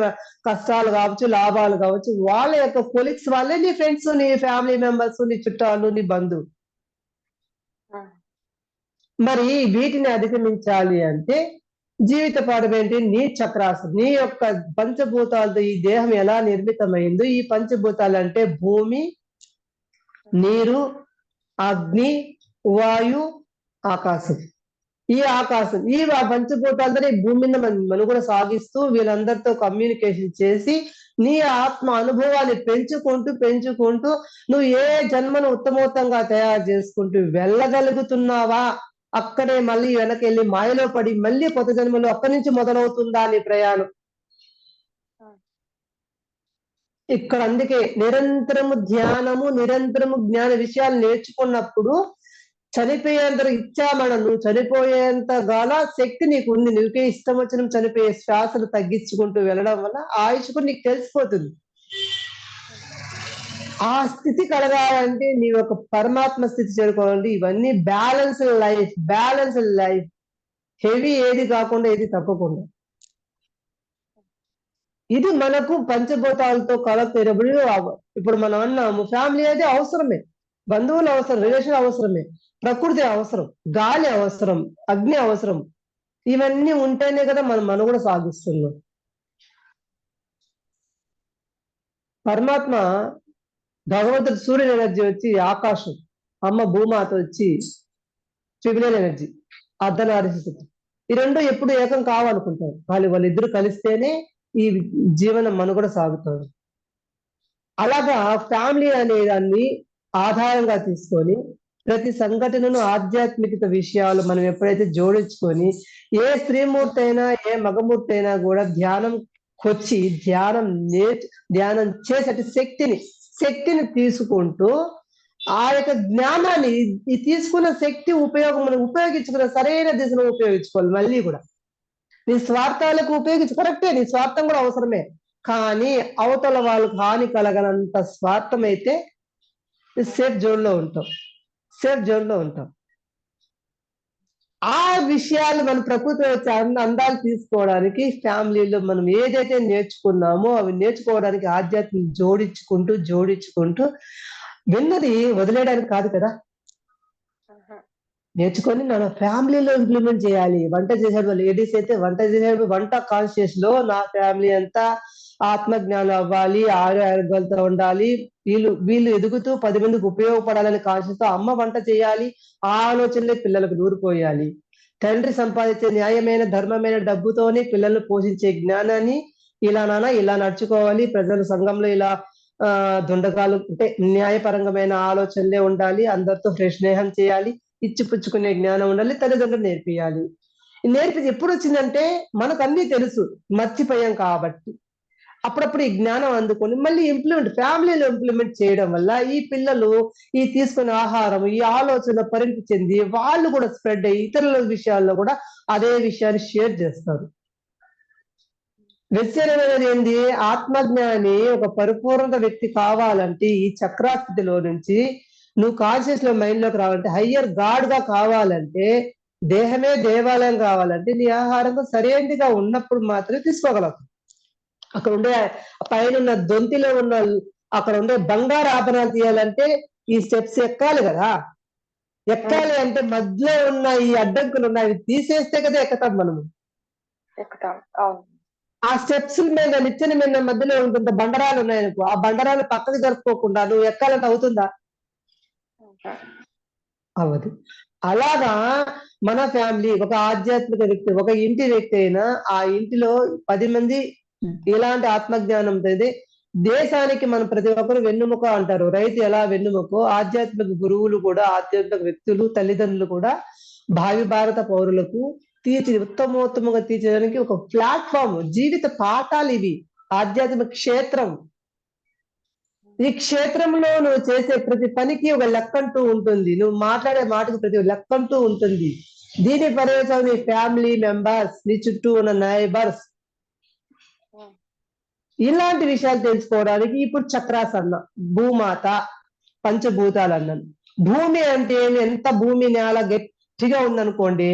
కష్టాలు కావచ్చు, లాభాలు కావచ్చు, వాళ్ళ యొక్క కొలీగ్స్ వాళ్ళే నీ ఫ్రెండ్స్, నీ ఫ్యామిలీ మెంబర్స్, నీ చుట్టాలు, నీ బంధువు. మరి వీటిని అధిగమించాలి అంటే జీవిత పాఠం ఏంటి? నీ చక్రాసు, నీ యొక్క పంచభూతాలతో ఈ దేహం ఎలా నిర్మితమైందో, ఈ పంచభూతాలు అంటే భూమి, నీరు, అగ్ని, వాయు, ఆకాశం. ఈ పంచభూతాలతో భూమి మీద మనుగడ సాగిస్తూ వీళ్ళందరితో కమ్యూనికేషన్ చేసి నీ ఆత్మ అనుభవాన్ని పెంచుకుంటూ నువ్వు ఏ జన్మను ఉత్తమోత్తంగా తయారు చేసుకుంటూ వెళ్ళగలుగుతున్నావా, అక్కడే మళ్ళీ వెనకెళ్ళి మాయలో పడి మళ్ళీ కొత్త జన్మలో అక్కడి నుంచి మొదలవుతుందా నీ ప్రయాణం. ఇక్కడ అందుకే నిరంతరము ధ్యానము, నిరంతరము జ్ఞాన విషయాలు నేర్చుకున్నప్పుడు చనిపోయేంత ఇచ్చామన, నువ్వు చనిపోయేంత గాల శక్తి నీకు ఉంది. నువ్వుకే ఇష్టం వచ్చిన చనిపోయే శ్వాసలు తగ్గించుకుంటూ వెళ్ళడం వల్ల ఆయుష్ కూడా నీకు తెలిసిపోతుంది. ఆ స్థితి కలగాలంటే నీ ఒక పరమాత్మ స్థితి చేరుకోవాలంటే ఇవన్నీ బ్యాలెన్స్ లైఫ్, హెవీ ఏది కాకుండా ఏది తప్పకుండా. ఇది మనకు పంచభూతాలతో కలపేటప్పుడు ఇప్పుడు మనం అన్నాము ఫ్యామిలీ అయితే అవసరమే, బంధువులు అవసరం, రిలేషన్ అవసరమే, ప్రకృతి అవసరం, గాలి అవసరం, అగ్ని అవసరం. ఇవన్నీ ఉంటేనే కదా మనం మనుగడ సాగిస్తున్నాం. పరమాత్మ భగవంతుడు సూర్యుని ఎనర్జీ వచ్చి ఆకాశం, అమ్మ భూమాత వచ్చి ఫిమినైన్ ఎనర్జీ, అర్ధనారీశ్వర. ఈ రెండు ఎప్పుడు ఏకం కావాలనుకుంటారు. వాళ్ళిద్దరు కలిస్తేనే ఈ జీవనం మనుగడ సాగుతుంది. అలాగా ఫ్యామిలీ అనే దాన్ని ఆధారంగా తీసుకొని ప్రతి సంఘటనను ఆధ్యాత్మికత విషయాలు మనం ఎప్పుడైతే జోడించుకొని ఏ స్త్రీమూర్తి అయినా ఏ మగమూర్తి అయినా కూడా ధ్యానంకొచ్చి ధ్యానం చేసే శక్తిని తీసుకుంటూ ఆ యొక్క జ్ఞానాన్ని తీసుకున్న శక్తి ఉపయోగించుకున్న సరైన దిశలో ఉపయోగించుకోవాలి. మళ్ళీ కూడా నీ స్వార్థాలకు కరెక్టే, నీ స్వార్థం కూడా అవసరమే, కానీ అవతల వాళ్ళకు హాని కలగనంత స్వార్థం అయితే సేఫ్ జోన్ లో ఉంటాం. ఆ విషయాలు మన ప్రకృతి వచ్చే అందాలు తీసుకోవడానికి ఫ్యామిలీలో మనం ఏదైతే నేర్చుకున్నామో అవి నేర్చుకోవడానికి ఆధ్యాత్మిక జోడించుకుంటూ విన్నది వదిలేయడానికి కాదు కదా, నేర్చుకొని మన ఫ్యామిలీలో ఇంప్లిమెంట్ చేయాలి. వంట చేసేటప్పుడు లేడీస్ అయితే వంట కాన్షియస్ లో నా ఫ్యామిలీ అంతా ఆత్మజ్ఞానం అవ్వాలి, ఆరోగ్యాలతో ఉండాలి, వీళ్ళు ఎదుగుతూ 10 మందికి ఉపయోగపడాలని కాన్షియస్ తో అమ్మ వంట చేయాలి, ఆ ఆలోచనలే పిల్లలకు దూరిపోయాలి. తండ్రి సంపాదించే న్యాయమైన ధర్మమైన డబ్బుతోనే పిల్లలు పోషించే జ్ఞానాన్ని ఇలా నడుచుకోవాలి, ప్రజల సంఘంలో ఇలా దుండగాలు అంటే న్యాయపరంగమైన ఆలోచనలే ఉండాలి, అందరితో స్నేహం చేయాలి, ఇచ్చిపుచ్చుకునే జ్ఞానం ఉండాలి, తల్లిదండ్రులు నేర్పియాలి. నేర్పి ఎప్పుడు వచ్చిందంటే మనకు అన్ని తెలుసు, మర్చిపోయాం కాబట్టి అప్పుడప్పుడు ఈ జ్ఞానం అందుకొని మళ్ళీ ఫ్యామిలీలో ఇంప్లిమెంట్ చేయడం వల్ల ఈ పిల్లలు ఈ తీసుకునే ఆహారం, ఈ ఆలోచన పరిణతి చెంది వాళ్ళు కూడా స్ప్రెడ్ అయ్యి ఇతరుల విషయాల్లో కూడా అదే విషయాన్ని షేర్ చేస్తారు. వెచ్చనం అనేది ఏంది? ఆత్మజ్ఞాని ఒక పరిపూర్ణ వ్యక్తి కావాలంటే ఈ చక్రాస్థితిలో నుంచి నువ్వు కాన్షియస్ లో మైండ్ లోకి రావాలంటే, హయ్యర్ గాడ్ గా కావాలంటే, దేహమే దేవాలయం కావాలంటే నీ ఆహారంతో సరైనదిగా ఉన్నప్పుడు మాత్రమే తీసుకోగలవు. అక్కడ ఉండే పైన ఉన్న దొంతిలో ఉన్న అక్కడ ఉండే బంగారు ఆభరణాలు తీయాలంటే ఈ స్టెప్స్ ఎక్కాలి కదా. ఎక్కాలి అంటే మధ్యలో ఉన్న ఈ అడ్డంకులు ఉన్నాయి, అవి తీసేస్తే కదా ఎక్కుతాం మనము. ఎక్కుతాం. అవును. ఆ స్టెప్స్ మీద నిచ్చెన మీద మధ్యలో ఉంటుంట బండరాలు ఉన్నాయనుకో, ఆ బండరాలు పక్కకు జరుపుకోకుండా నువ్వు ఎక్కాలంటే అవుతుందా? అవ్వదు. అలాగా మన ఫ్యామిలీ ఒక ఆధ్యాత్మిక వ్యక్తి, ఒక ఇంటి వ్యక్తి అయినా ఆ ఇంటిలో 10 మంది ఇలాంటి ఆత్మజ్ఞానంతో అయితే దేశానికి మనం ప్రతి ఒక్కరు వెన్నుముక అంటారు. రైతు ఎలా వెన్నుముకో ఆధ్యాత్మిక గురువులు కూడా, ఆధ్యాత్మిక వ్యక్తులు, తల్లిదండ్రులు కూడా భావి భారత పౌరులకు ఉత్తమోత్తమంగా తీర్చడానికి ఒక ప్లాట్ఫామ్, జీవిత పాఠాలు ఇవి. ఆధ్యాత్మిక క్షేత్రం. ఈ క్షేత్రంలో నువ్వు చేసే ప్రతి పనికి ఒక లెక్కంటూ ఉంటుంది. నువ్వు మాట్లాడే మాటకు ప్రతి లెక్కంటూ ఉంటుంది. దీని పర్యవసానం నీ ఫ్యామిలీ మెంబర్స్, నీ చుట్టూ ఉన్న నైబర్స్, ఇలాంటి విషయాలు తెలుసుకోవడానికి ఇప్పుడు చక్రాస్ అన్న, భూమాత, పంచభూతాలు అన్నాను. భూమి అంటే ఎంత భూమి నేల గట్టిగా ఉందనుకోండి,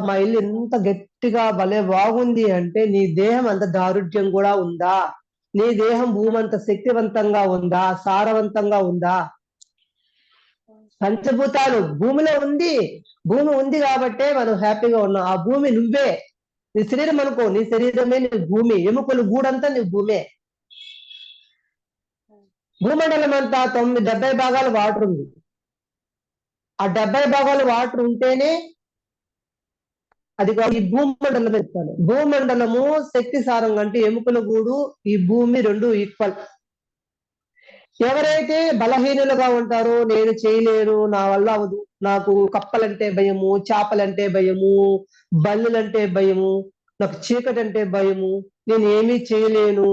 మా ఇల్లు ఎంత గట్టిగా భలే బాగుంది అంటే నీ దేహం అంత దారుఢ్యం కూడా ఉందా? నీ దేహం భూమి అంత శక్తివంతంగా ఉందా? సారవంతంగా ఉందా? పంచభూతాలు భూమిలో ఉంది. భూమి ఉంది కాబట్టే మనం హ్యాపీగా ఉన్నాం. ఆ భూమి నువ్వే. నీ శరీరం అనుకో, నీ శరీరమే నీ భూమి. ఎముకలు గూడంతా నీ భూమే. భూమండలం అంతా 70 భాగాలు వాటర్ ఉంది. ఆ 70 భాగాలు వాటర్ ఉంటేనే అది ఈ భూమండలం ఇస్తాను. భూమండలము శక్తి సారం అంటే ఎముకల గూడు, ఈ భూమి రెండు ఈక్వల్. ఎవరైతే బలహీనులుగా ఉంటారో, నేను చేయలేను, నా వల్ల అవదు, నాకు కప్పలంటే భయము, చేపలంటే భయము, బల్లులంటే భయము, నాకు చీకటి అంటే భయము, నేను ఏమీ చేయలేను,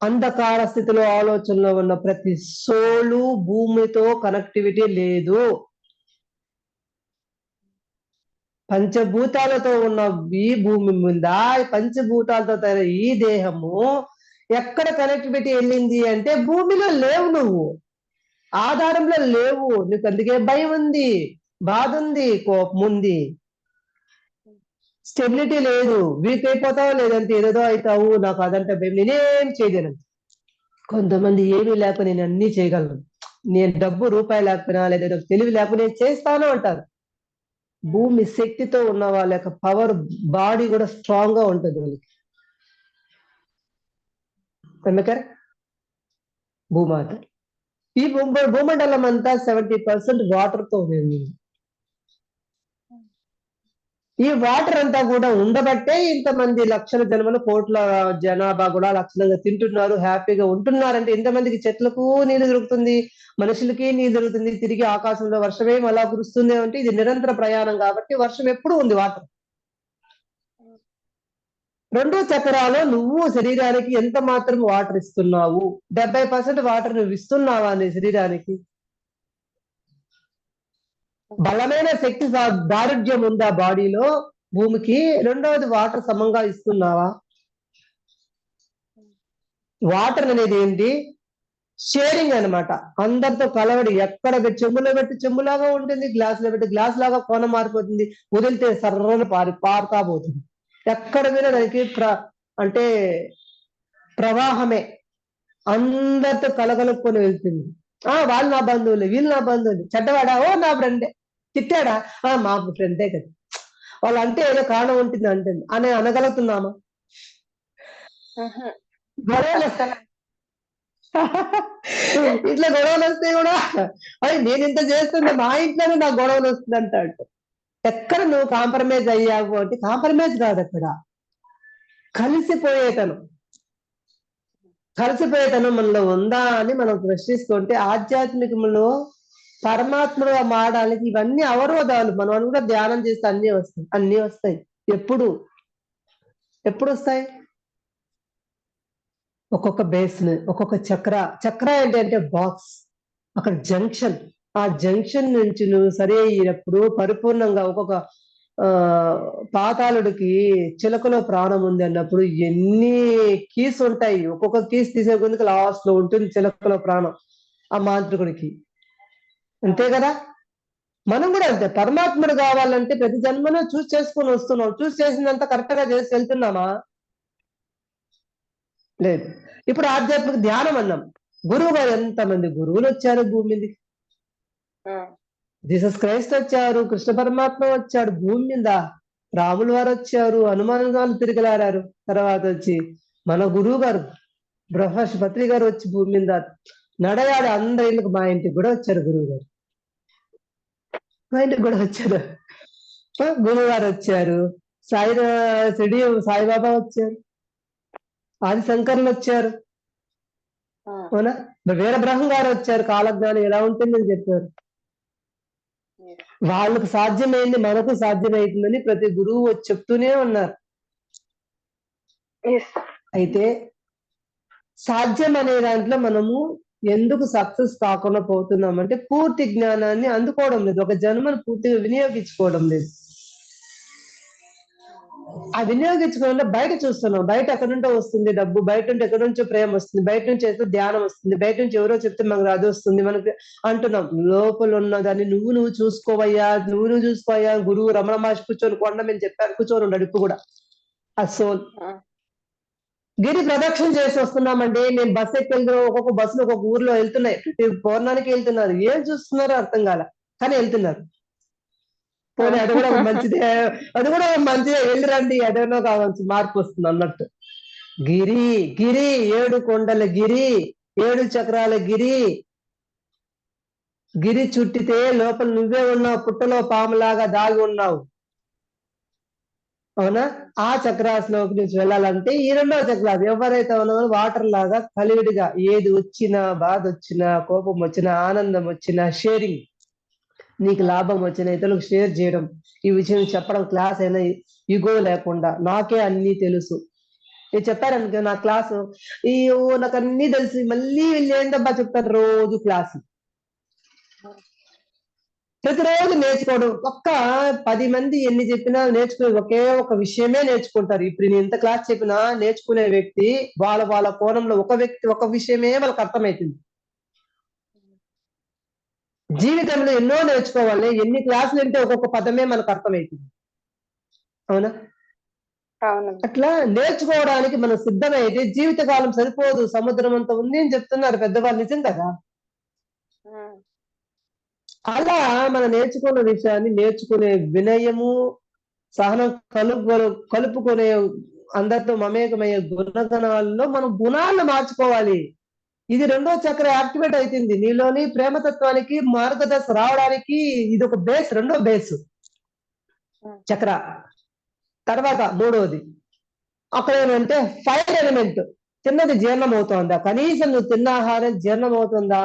అంధకార స్థితిలో ఆలోచనలో ఉన్న ప్రతి సోలు భూమితో కనెక్టివిటీ లేదు. పంచభూతాలతో ఉన్న ఈ భూమి మీద పంచభూతాలతో తయారు ఈ దేహము ఎక్కడ కనెక్టివిటీ వెళ్ళింది అంటే భూమిలో లేవు, నువ్వు ఆధారంలో లేవు. నీకు అందుకే భయం ఉంది, బాధ ఉంది, కోపం ఉంది, స్టెబిలిటీ లేదు, వీక్ అయిపోతావు, లేదంటే ఏదేదో అవుతావు, నాకు అదంటే భయం, నేనేం చేయలేను. కొంతమంది ఏమీ లేక నేను అన్ని చేయగలను, నేను డబ్బు రూపాయి లేకపోయినా లేదా తెలివి లేకపోయినా నేను చేస్తాను అంటారు. భూమి శక్తితో ఉన్న వాళ్ళ యొక్క పవర్, బాడీ కూడా స్ట్రాంగ్ గా ఉంటుంది వాళ్ళకి. అందుకని భూమాత ఈ భూమండలం అంతా 70% వాటర్ తో ఉంది. ఈ వాటర్ అంతా కూడా ఉండబట్టే ఇంతమంది లక్షల జన్మలు, కోట్ల జనాభా కూడా లక్షలంగా తింటున్నారు, హ్యాపీగా ఉంటున్నారంటే ఇంతమందికి చెట్లకు నీళ్లు దొరుకుతుంది, మనుషులకి నీళ్లు దొరుకుతుంది, తిరిగి ఆకాశంలో వర్షమే అలా కురుస్తుంది అంటే ఇది నిరంతర ప్రయాణం కాబట్టి వర్షం ఎప్పుడు ఉంది, వాటర్. రెండో చక్రాలో నువ్వు శరీరానికి ఎంత మాత్రం వాటర్ ఇస్తున్నావు? 70% వాటర్ నువ్వు ఇస్తున్నావా నీ శరీరానికి? బలమైన శక్తి దారుఢ్యం ఉందా బాడీలో భూమికి? రెండవది వాటర్ సమంగా ఇస్తున్నావా? వాటర్ అనేది ఏంటి? షేరింగ్ అనమాట. అందరితో కలవడి. ఎక్కడ చెంబులో పెట్టి చెంబులాగా ఉంటుంది, గ్లాసులో పెట్టి గ్లాస్ లాగా కోన మారిపోతుంది, వదిలితే సర్రని పారుతా పోతుంది. ఎక్కడ మీద దానికి అంటే ప్రవాహమే, అందరితో కలగలుపుకొని వెళ్తుంది. వాళ్ళు నా బంధువులు, వీళ్ళు నా బంధువులు, చెడ్డవాడా, ఓ నా ఫ్రెండే, తిట్టాడా, మా ఫ్రెండే కదా, వాళ్ళు అంటే ఏదో కారణం ఉంటుంది అంటే అని అనగలుగుతున్నామా? ఇట్లా గొడవలు వస్తే కూడా అది నేను ఇంత చేస్తుంటే మా ఇంట్లోనే నాకు గొడవలు వస్తుంది అంటాడు. ఎక్కడ నువ్వు కాంప్రమైజ్ అయ్యావు అంటే కాంప్రమైజ్ కాదు, అక్కడ కలిసిపోయేతను మనలో ఉందా అని మనం ప్రశ్నిస్తుంటే ఆధ్యాత్మికంలో పరమాత్మగా మారడానికి ఇవన్నీ అవరోధాలు. మనం కూడా ధ్యానం చేస్తే అన్ని వస్తాయి. ఎప్పుడు వస్తాయి? ఒక్కొక్క బేస్, ఒక్కొక్క చక్ర ఏంటంటే బాక్స్, అక్కడ జంక్షన్. ఆ జంక్షన్ నుంచి నువ్వు సరి అయినప్పుడు పరిపూర్ణంగా ఒక్కొక్క పాతాళుడికి చిలకలో ప్రాణం ఉంది అన్నప్పుడు ఎన్ని కీస్ ఉంటాయి, ఒక్కొక్క కీస్ తీసే కొద్దికి లాస్ట్ లో ఉంటుంది చిలకలో ప్రాణం ఆ మాంత్రికుడికి. అంతే కదా, మనం కూడా అంతే. పరమాత్ముడు కావాలంటే ప్రతి జన్మలో చూస్ చేసుకొని వస్తున్నాం. చూస్ చేసినంత కరెక్ట్ గా చేసి వెళ్తున్నామా? లేదు. ఇప్పుడు ఆధ్యాత్మిక ధ్యానం అన్నాం. గురువు గారు, ఎంతమంది గురువులు వచ్చారు భూమి మీదకి. జీసస్ క్రైస్ట్ వచ్చారు, కృష్ణ పరమాత్మ వచ్చాడు భూమి మీద, రాములు వారు వచ్చారు, హనుమాన్ గారు తిరిగిలారారు. తర్వాత వచ్చి మన గురువు గారు బ్రహ్మర్షి పత్రి గారు వచ్చి భూమి మీద నడయాడి అందరి ఇళ్ళకి, మా ఇంటికి కూడా వచ్చారు గురువు గారు, మా ఇంటికి కూడా వచ్చారు. గురువు గారు వచ్చారు, షిరిడి సాయిబాబా వచ్చారు, ఆది శంకర్లు వచ్చారు, అవునా, వీర బ్రహ్మ గారు వచ్చారు. కాలజ్ఞానం ఎలా ఉంటుంది అని చెప్పారు. వాళ్ళకు సాధ్యమైంది మనకు సాధ్యమవుతుందని ప్రతి గురువు వచ్చి చెప్తూనే ఉన్నారు. అయితే సాధ్యం అనే దాంట్లో మనము ఎందుకు సక్సెస్ కాకుండా పోతున్నామంటే పూర్తి జ్ఞానాన్ని అందుకోవడం లేదు, ఒక జన్మను పూర్తిగా వినియోగించుకోవడం లేదు. ఆ వినియోగించుకోవడం బయట చూస్తున్నాం, బయట ఎక్కడి నుంచో వస్తుంది డబ్బు, బయట నుండి ఎక్కడి నుంచో ప్రేమ వస్తుంది, బయట నుంచి అయితే ధ్యానం వస్తుంది, బయట నుంచి ఎవరో చెప్తే మనకు అది వస్తుంది మనకి అంటున్నాం. లోపల ఉన్నదాన్ని నువ్వు చూసుకోవయ్యా, నువ్వు చూసుకోవయ్యా. గురువు రమణ మహర్షి కూర్చొని కొండ మీద చెప్పారు, కూర్చొని ఉన్నాడు ఇప్పుడు కూడా. ఆ సోల్ గిరి ప్రదక్షిణ చేసి వస్తున్నామండి. నేను బస్సు ఎక్కి వెళ్తున్నాను, ఒక్కొక్క బస్సులు ఒక్కొక్క ఊర్లో వెళ్తున్నాయి, పౌర్ణానికి వెళ్తున్నారు. ఏం చూస్తున్నారో అర్థం కాల, కానీ వెళ్తున్నారు. పోనీ అది కూడా మంచిదే, అది కూడా మంచిదే, వెళ్ళి రండి, అదేనో కావచ్చు, మార్పు వస్తుంది అన్నట్టు. గిరి గిరి 7 కొండల గిరి, 7 చక్రాల గిరి. గిరి చుట్టితే లోపల నువ్వే ఉన్నావు, పుట్టలో పాములాగా దాగి ఉన్నావు, అవునా. ఆ చక్రాస్లోకి నుంచి వెళ్ళాలంటే ఈ 2వ చక్రాలు ఎవరైతే ఉన్నారో వాటర్ లాగా కలివిడిగా ఏది వచ్చినా, బాధ వచ్చినా, కోపం వచ్చినా, ఆనందం వచ్చినా షేరింగ్, నీకు లాభం వచ్చిన ఇతరులకు షేర్ చేయడం, ఈ విషయం చెప్పడం, క్లాస్ అయినా ఇగో లేకుండా నాకే అన్ని తెలుసు. నేను చెప్పారనుకో నా క్లాసు, నాకు అన్ని తెలుసు, మళ్ళీ వీళ్ళు ఏంటబ్బా చెప్తారు రోజు క్లాసు. ప్రతిరోజు నేర్చుకోవడం, ఒక్క 10 మంది ఎన్ని చెప్పినా నేర్చుకునే ఒకే ఒక విషయమే నేర్చుకుంటారు. ఇప్పుడు నేను ఎంత క్లాస్ చెప్పినా నేర్చుకునే వ్యక్తి వాళ్ళ కోణంలో ఒక విషయమే వాళ్ళకి అర్థమవుతుంది. జీవితంలో ఎన్నో నేర్చుకోవాలి, ఎన్ని క్లాసులు అంటే ఒక్కొక్క పదమే మనకు అర్థమవుతుంది, అవునా. అట్లా నేర్చుకోవడానికి మనం సిద్ధమైతే జీవితకాలం సరిపోదు, సముద్రం అంతా ఉంది అని చెప్తున్నారు పెద్దవాళ్ళు, నిజం కదా. అలా మనం నేర్చుకున్న విషయాన్ని నేర్చుకునే వినయము, సహనం, కలుపుకునే, అందరితో మమేకమయ్యే గుణగణాల్లో మనం గుణాలను మార్చుకోవాలి. ఇది 2వ చక్ర యాక్టివేట్ అవుతుంది నీలోని ప్రేమతత్వానికి మార్గదర్శ రావడానికి. ఇది ఒక బేస్, 2వ బేస్ చక్ర. తర్వాత 3వది అక్కడ ఏమంటే ఫైర్ ఎలిమెంట్. తిన్నది జీర్ణం అవుతుందా, కనీసం నువ్వు తిన్న ఆహారం జీర్ణం అవుతుందా.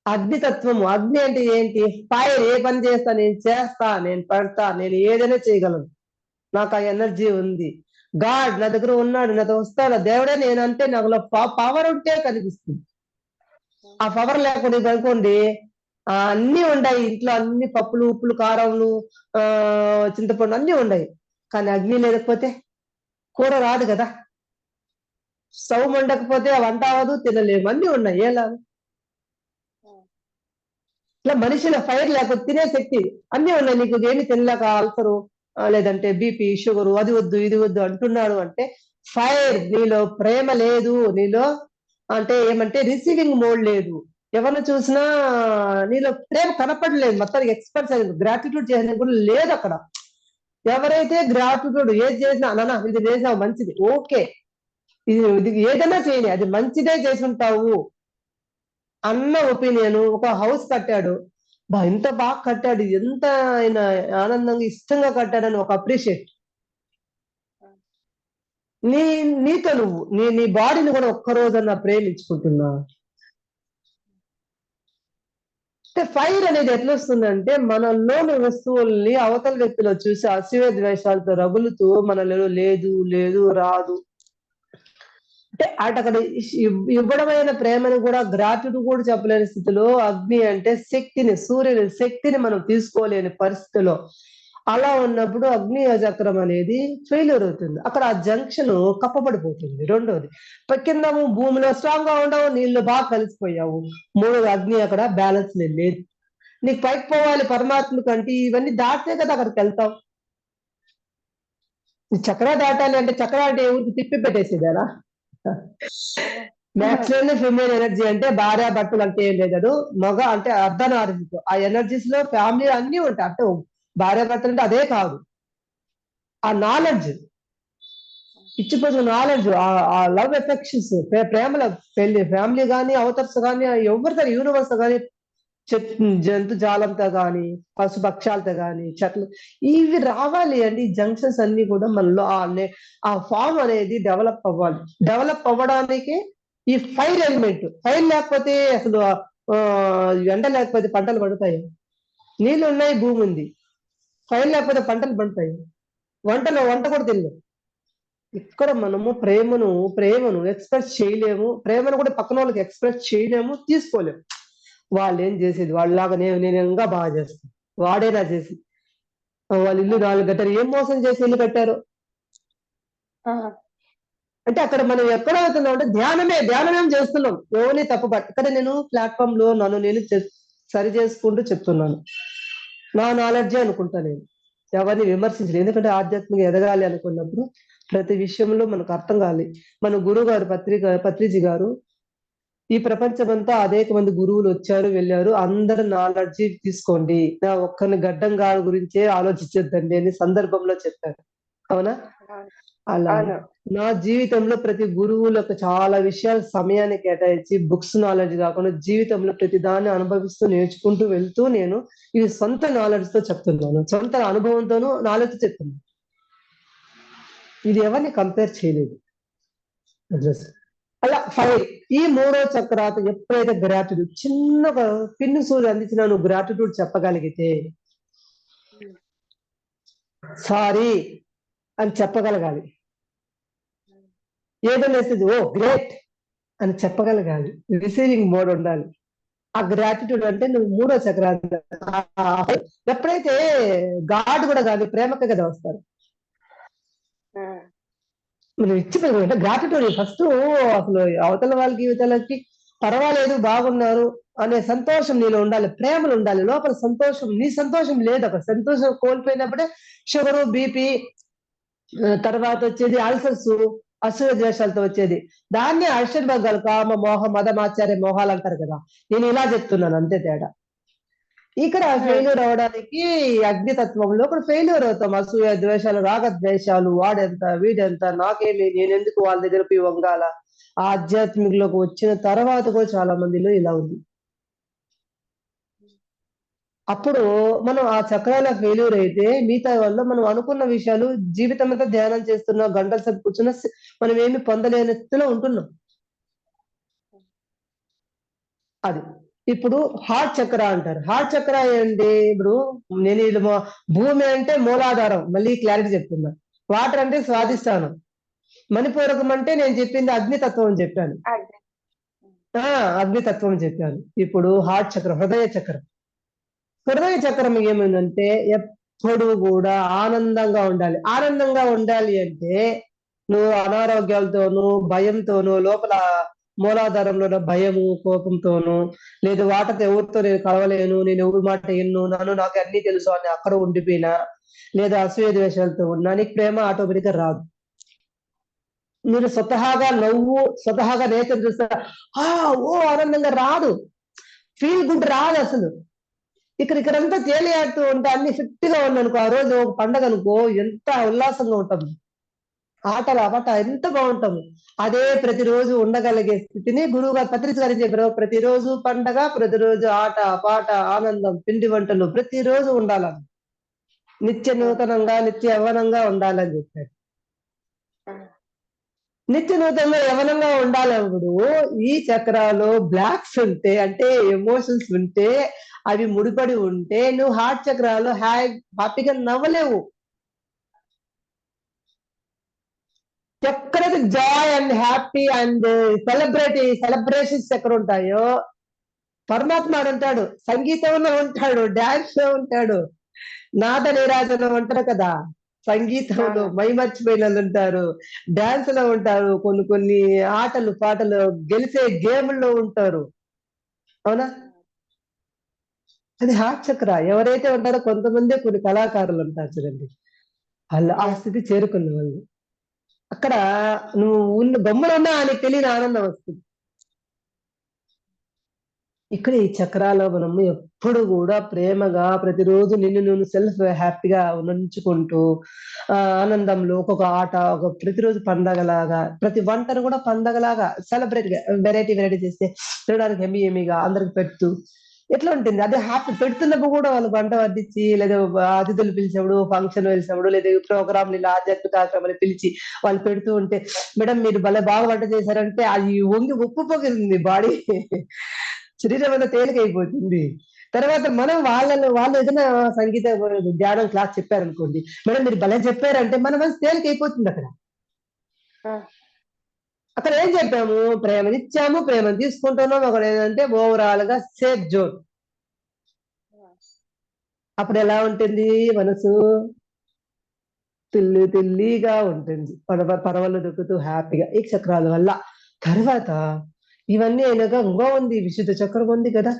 అగ్నితత్వము, అగ్ని అంటే ఏంటి? ఫైర్. ఏ పని చేస్తా, నేను చేస్తా, నేను పడతా, నేను ఏదైనా చేయగలను, నాకు ఆ ఎనర్జీ ఉంది. గాడ్ నా దగ్గర ఉన్నాడు, నాతో వస్తాడు, దేవుడే నేనంటే నాకు పవర్ ఉంటే కనిపిస్తుంది. ఆ పవర్ లేకుండా అనుకోండి, అన్ని ఉన్నాయి ఇంట్లో, అన్ని పప్పులు, ఉప్పులు, కారంలు, చింతపండు అన్ని ఉన్నాయి, కానీ అగ్ని లేకపోతే కూర రాదు కదా. స్టవ్ వండకపోతే వంట అవ్వదు, తినలేము, అన్ని ఉన్నాయి, ఎలా. ఇట్లా మనిషిలో ఫైర్ లేకపోతే తినే శక్తి అన్ని ఉన్నాయి, నీకు ఏమి తినలేక అల్సరు, లేదంటే బీపీ, షుగరు, అది వద్దు ఇది వద్దు అంటున్నాడు అంటే ఫైర్, నీలో ప్రేమ లేదు, నీలో అంటే ఏమంటే రిసీవింగ్ మోడ్ లేదు. ఎవరిని చూసినా నీలో ప్రేమ కనపడలేదు, మొత్తానికి ఎక్స్పర్ట్స్ గ్రాటిట్యూడ్ చేయడానికి కూడా లేదు అక్కడ. ఎవరైతే గ్రాటిట్యూడ్ ఏది చేసినా, నాన్న ఇది చేసావు మంచిది, ఓకే, ఇది ఏదైనా చేయని అది మంచిదే చేసి ఉంటావు అన్న ఒపీనియన్. ఒక హౌస్ కట్టాడు, ఎంత బాగా కట్టాడు, ఎంత ఆయన ఆనందంగా ఇష్టంగా కట్టాడని ఒక అప్రిషియేట్. నీతో నువ్వు నీ బాడీని కూడా ఒక్కరోజన్నా ప్రేమించుకుంటున్నా. ఫైర్ అనేది ఎట్లా వస్తుందంటే మనలోని వస్తువుల్ని అవతల వ్యక్తిలో చూసి అసూయ ద్వేషాలతో రగులుతూ మనలో లేదు లేదు రాదు అంటే అక్కడ ఇవ్వడమైన ప్రేమను కూడా గ్రాట్యుడ్ కూడా చెప్పలేని స్థితిలో, అగ్ని అంటే శక్తిని, సూర్యుని శక్తిని మనం తీసుకోలేని పరిస్థితిలో, అలా ఉన్నప్పుడు అగ్ని చక్రం అనేది ఫెయిల్యూర్ అవుతుంది. అక్కడ ఆ జంక్షన్ కప్పబడిపోతుంది. రెండోది కింద భూమిలో స్ట్రాంగ్ గా ఉండవు, నీళ్లు బాగా కలిసిపోయావు. మూడోది అగ్ని అక్కడ బ్యాలెన్స్ లేదు. నీకు పైకి పోవాలి పరమాత్మ కంటే ఇవన్నీ దాటితే కదా అక్కడికి వెళ్తావు. చక్ర దాటాలి అంటే చక్ర అంటే ఊరికి తిప్పి పెట్టేసేదారా? న్యాచురల్ ఫిమేల్ ఎనర్జీ అంటే భార్య భర్తలు అంటే ఏం లేదు, మగ అంటే అర్ధనారీతో ఆ ఎనర్జీస్ లో ఫ్యామిలీ అన్ని ఉంటాయి. అంటే భార్య భర్తలు అంటే అదే కాదు, ఆ నాలెడ్జ్ ఇచ్చిపోతున్న నాలెడ్జ్, ఆ లవ్ ఎఫెక్షన్స్, ప్రేమల పెళ్లి ఫ్యామిలీ కానీ అవతర్స్ కానీ ఎవరితో యూనివర్స్ కానీ జంతు జాలంతో గాని పశుపక్షాలతో గాని చెట్లు ఇవి రావాలి అండి. ఈ జంక్షన్స్ అన్ని కూడా మనలో ఆ ఫామ్ అనేది డెవలప్ అవ్వాలి. డెవలప్ అవ్వడానికి ఈ ఫైర్ ఎలిమెంట్, ఫైర్ లేకపోతే అసలు ఎండ లేకపోతే పంటలు పడతాయి. నీళ్లు ఉన్నాయి, భూమి ఉంది, ఫైర్ లేకపోతే పంటలు పడతాయి. వంట కూడా తెలియదు. ఇక్కడ మనము ప్రేమను ఎక్స్ప్రెస్ చేయలేము, ప్రేమను కూడా పక్కన వాళ్ళకి ఎక్స్ప్రెస్ చేయలేము, తీసుకోలేము. వాళ్ళు ఏం చేసేది వాళ్ళలాగా నేను ఇంకా బాగా చేస్తాను, వాడేనా చేసి వాళ్ళ ఇల్లు 4 కట్టారు, ఏం మోసం చేసి ఇల్లు కట్టారు. అంటే అక్కడ మనం ఎక్కడ అవుతున్నాం అంటే ధ్యానమేం చేస్తున్నాం, ఎవరిని తప్పు ఇక్కడ నేను ప్లాట్ఫామ్ లో నన్ను నేను సరి చేసుకుంటూ చెప్తున్నాను. నా నాలెడ్జే అనుకుంటా, నేను ఎవరిని విమర్శించలేదు. ఎందుకంటే ఆధ్యాత్మిక ఎదగాలి అనుకున్నప్పుడు ప్రతి విషయంలో మనకు అర్థం కావాలి. మన గురువు గారు పత్రిజీ గారు ఈ ప్రపంచమంతా అనేక మంది గురువులు వచ్చారు వెళ్ళారు, అందరు నాలెడ్జ్ తీసుకోండి, నా ఒక్కరిని గడ్డం గారి గురించే ఆలోచించొద్దండి అని సందర్భంలో చెప్పారు. అవునా? అలా నా జీవితంలో ప్రతి గురువులకు చాలా విషయాలు సమయాన్ని కేటాయించి బుక్స్ నాలెడ్జ్ కాకుండా జీవితంలో ప్రతి దాన్ని అనుభవిస్తూ నేర్చుకుంటూ వెళ్తూ నేను ఇది సొంత నాలెడ్జ్ తో చెప్తున్నాను, సొంత అనుభవంతోనూ నాలెడ్జ్ చెప్తున్నాను. ఇది ఎవరిని కంపేర్ చేయలేదు. అలా ఫైర్ ఈ 3వ చక్రాత ఎప్పుడైతే గ్రాటిట్యూడ్ చిన్నగా పిన్ను సూర్యుడు అందించిన నువ్వు గ్రాటిట్యూడ్ చెప్పగలిగితే, సారీ అని చెప్పగలగాలి. ఏదో మెసేజ్ ఓ గ్రేట్ అని చెప్పగలగాలి. రిసీవింగ్ మోడ్ ఉండాలి. ఆ గ్రాటిట్యూడ్ అంటే నువ్వు 3వ చక్రాత ఎప్పుడైతే గాడ్ కూడా కాదు ప్రేమకే కదా వస్తారు. మనం ఇచ్చిపోయింది గ్రాటిట్యూడ్ ఫస్ట్. అసలు అవతల వాళ్ళకి యువతలకి పర్వాలేదు బాగున్నారు అనే సంతోషం నీలో ఉండాలి, ప్రేమలు ఉండాలి లోపల. సంతోషం, నీ సంతోషం లేదు అక్కడ. సంతోషం కోల్పోయినప్పుడే షుగరు, బీపీ, తర్వాత వచ్చేది అల్సర్స్, అసూయ ద్వేషాలతో వచ్చేది. దాన్ని అష్టభర్గాలు, కామ మోహ మదమాచార్య మోహాలు అంటారు కదా. నేను ఇలా చెప్తున్నాను, అంతే తేడా. ఇక్కడ ఫెయిల్యూర్ అవడానికి అగ్నితత్వంలో ఇక్కడ ఫెయిల్యూర్ అవుతాం. అసూయ ద్వేషాలు, రాగద్వేషాలు, వాడెంత వీడెంత, నాకేమి, నేనెందుకు వాళ్ళ దగ్గర పోయి వంగాల. ఆధ్యాత్మికలోకి వచ్చిన తర్వాత కూడా చాలా మందిలో ఇలా ఉంది. అప్పుడు మనం ఆ చక్రాల ఫెయిల్యూర్ అయితే మిగతా వల్ల మనం అనుకున్న విషయాలు జీవితం అంతా ధ్యానం చేస్తున్నా, గంటల సేపు కూర్చున్నా మనం ఏమి పొందలేని స్థితిలో ఉంటున్నాం. అది ఇప్పుడు హార్ట్ చక్ర అంటారు. హార్ట్ చక్ర ఏంటి? ఇప్పుడు నేను ఇది భూమి అంటే మూలాధారం, మళ్ళీ క్లారిటీ చెప్తున్నా. వాటర్ అంటే స్వాధిష్టానం, మణిపూరకం అంటే నేను చెప్పింది అగ్నితత్వం అని చెప్పాను. అగ్నితత్వం అని చెప్పాను. ఇప్పుడు హార్ట్ చక్రం, హృదయ చక్రం. హృదయ చక్రం ఏమైందంటే ఎప్పుడు కూడా ఆనందంగా ఉండాలి. ఆనందంగా ఉండాలి అంటే నువ్వు అనారోగ్యాలతోనూ భయంతోనూ లోపల మూలాధారంలో భయము కోపంతోనూ, లేదు వాటితో ఎవరితో నేను కలవలేను, నేను ఎవరి మాట ఎన్ను, నాకు అన్ని తెలుసు అని అక్కడ ఉండిపోయినా, లేదా అసూయ ద్వేషాలతో ఉన్నా నీకు ప్రేమ ఆటోమేటిక్ గా రాదు. మీరు స్వతహాగా నవ్వు, స్వతహాగా నేచర్ చూస్తా ఓ ఆనందంగా రాదు, ఫీల్ గుడ్ రాదు అసలు. ఇక్కడంతా తేలియాడుతూ ఉంటే అన్ని ఫిట్ గా ఉన్నానుకో, ఆ రోజు ఒక పండగ అనుకో ఎంత ఉల్లాసంగా ఉంటాము, ఆటలు ఆట ఎంత బాగుంటాము. అదే ప్రతిరోజు ఉండగలిగే స్థితిని గురువు గారు పత్రిక గారు చెప్పారు. ప్రతిరోజు పండగ, ప్రతిరోజు ఆట పాట ఆనందం పిండి వంటలు ప్రతిరోజు ఉండాలని, నిత్య నూతనంగా నిత్య యవ్వనంగా ఉండాలని చెప్పారు. నిత్య నూతనంగా యవ్వనంగా ఉండాలన్నప్పుడు ఈ చక్రాలు బ్లాక్స్ ఉంటే, అంటే ఎమోషన్స్ ఉంటే, అవి ముడిపడి ఉంటే నువ్వు హార్ట్ చక్రాలు హ్యాపీగా నవ్వలేవు. ఎక్కడైతే full Joy and happy and celebrations ఎక్కడ ఉంటాయో పరమాత్మ ఉంటాడు, సంగీతంలో ఉంటాడు, డాన్స్ లో ఉంటాడు, నాద నీరాజనం అంటారు కదా. సంగీతంలో అవును. మైమర్చిపోయిన వాళ్ళు ఉంటారు, డాన్స్ లో ఉంటారు, కొన్ని కొన్ని ఆటలు పాటలు గెలిచే గేముల్లో ఉంటారు. అవునా? అది హార్ట్ చక్ర. ఎవరైతే ఉంటారో కొంతమంది కొన్ని కళాకారులు ఉంటారు చూడండి, వాళ్ళు ఆ స్థితి చేరుకున్న వాళ్ళు. అక్కడ నువ్వు గమ్మున ఉన్నా నీకు తెలియని ఆనందం వస్తుంది. ఇక్కడ ఈ చక్రాలో మనము ఎప్పుడు కూడా ప్రేమగా ప్రతిరోజు నిన్ను నువ్వు సెల్ఫ్ హ్యాపీగా ఉంచుకుంటూ ఆనందంలో ఒక్కొక్క ఆట, ఒక ప్రతిరోజు పండగలాగా, ప్రతి వంటను కూడా పండగలాగా సెలబ్రేట్ గా వెరైటీ చేస్తే తినడానికి ఎమ్మిగా అందరికి పెడుతూ ఎట్లా ఉంటుంది. అదే హ్యాపీ పెడుతున్నప్పుడు కూడా వాళ్ళు వంట వడ్డించి, లేదా అతిథులు పిలిచినప్పుడు, ఫంక్షన్ పిలిచినప్పుడు, లేదా ప్రోగ్రాంలు ఇలా ఆధ్యాత్మిక కార్యక్రమాలు పిలిచి వాళ్ళు పెడుతూ ఉంటే, మేడం మీరు భలే బాగా వంట చేశారంటే అది వంగి ఉప్పుపోతుంది బాడీ, శరీరం అంతా తేలికైపోతుంది. తర్వాత మనం వాళ్ళు ఏదైనా సంగీత ధ్యానం క్లాస్ చెప్పారనుకోండి, మేడం మీరు భలే చెప్పారంటే మన మనసు తేలికైపోతుంది అక్కడ. అక్కడ ఏం చెప్పాము? ప్రేమని ఇచ్చాము, ప్రేమను తీసుకుంటున్నాం. అక్కడ ఏంటంటే ఓవరాల్ గా సేఫ్ జోన్. అప్పుడు ఎలా ఉంటుంది మనసు? తిల్లిగా ఉంటుంది, పరవళ్ళు దొక్కుతూ హ్యాపీగా ఈ చక్రాల వల్ల. తర్వాత ఇవన్నీ అయినాక ఇంకో ఉంది, విశుద్ధ చక్రం ఉంది కదా.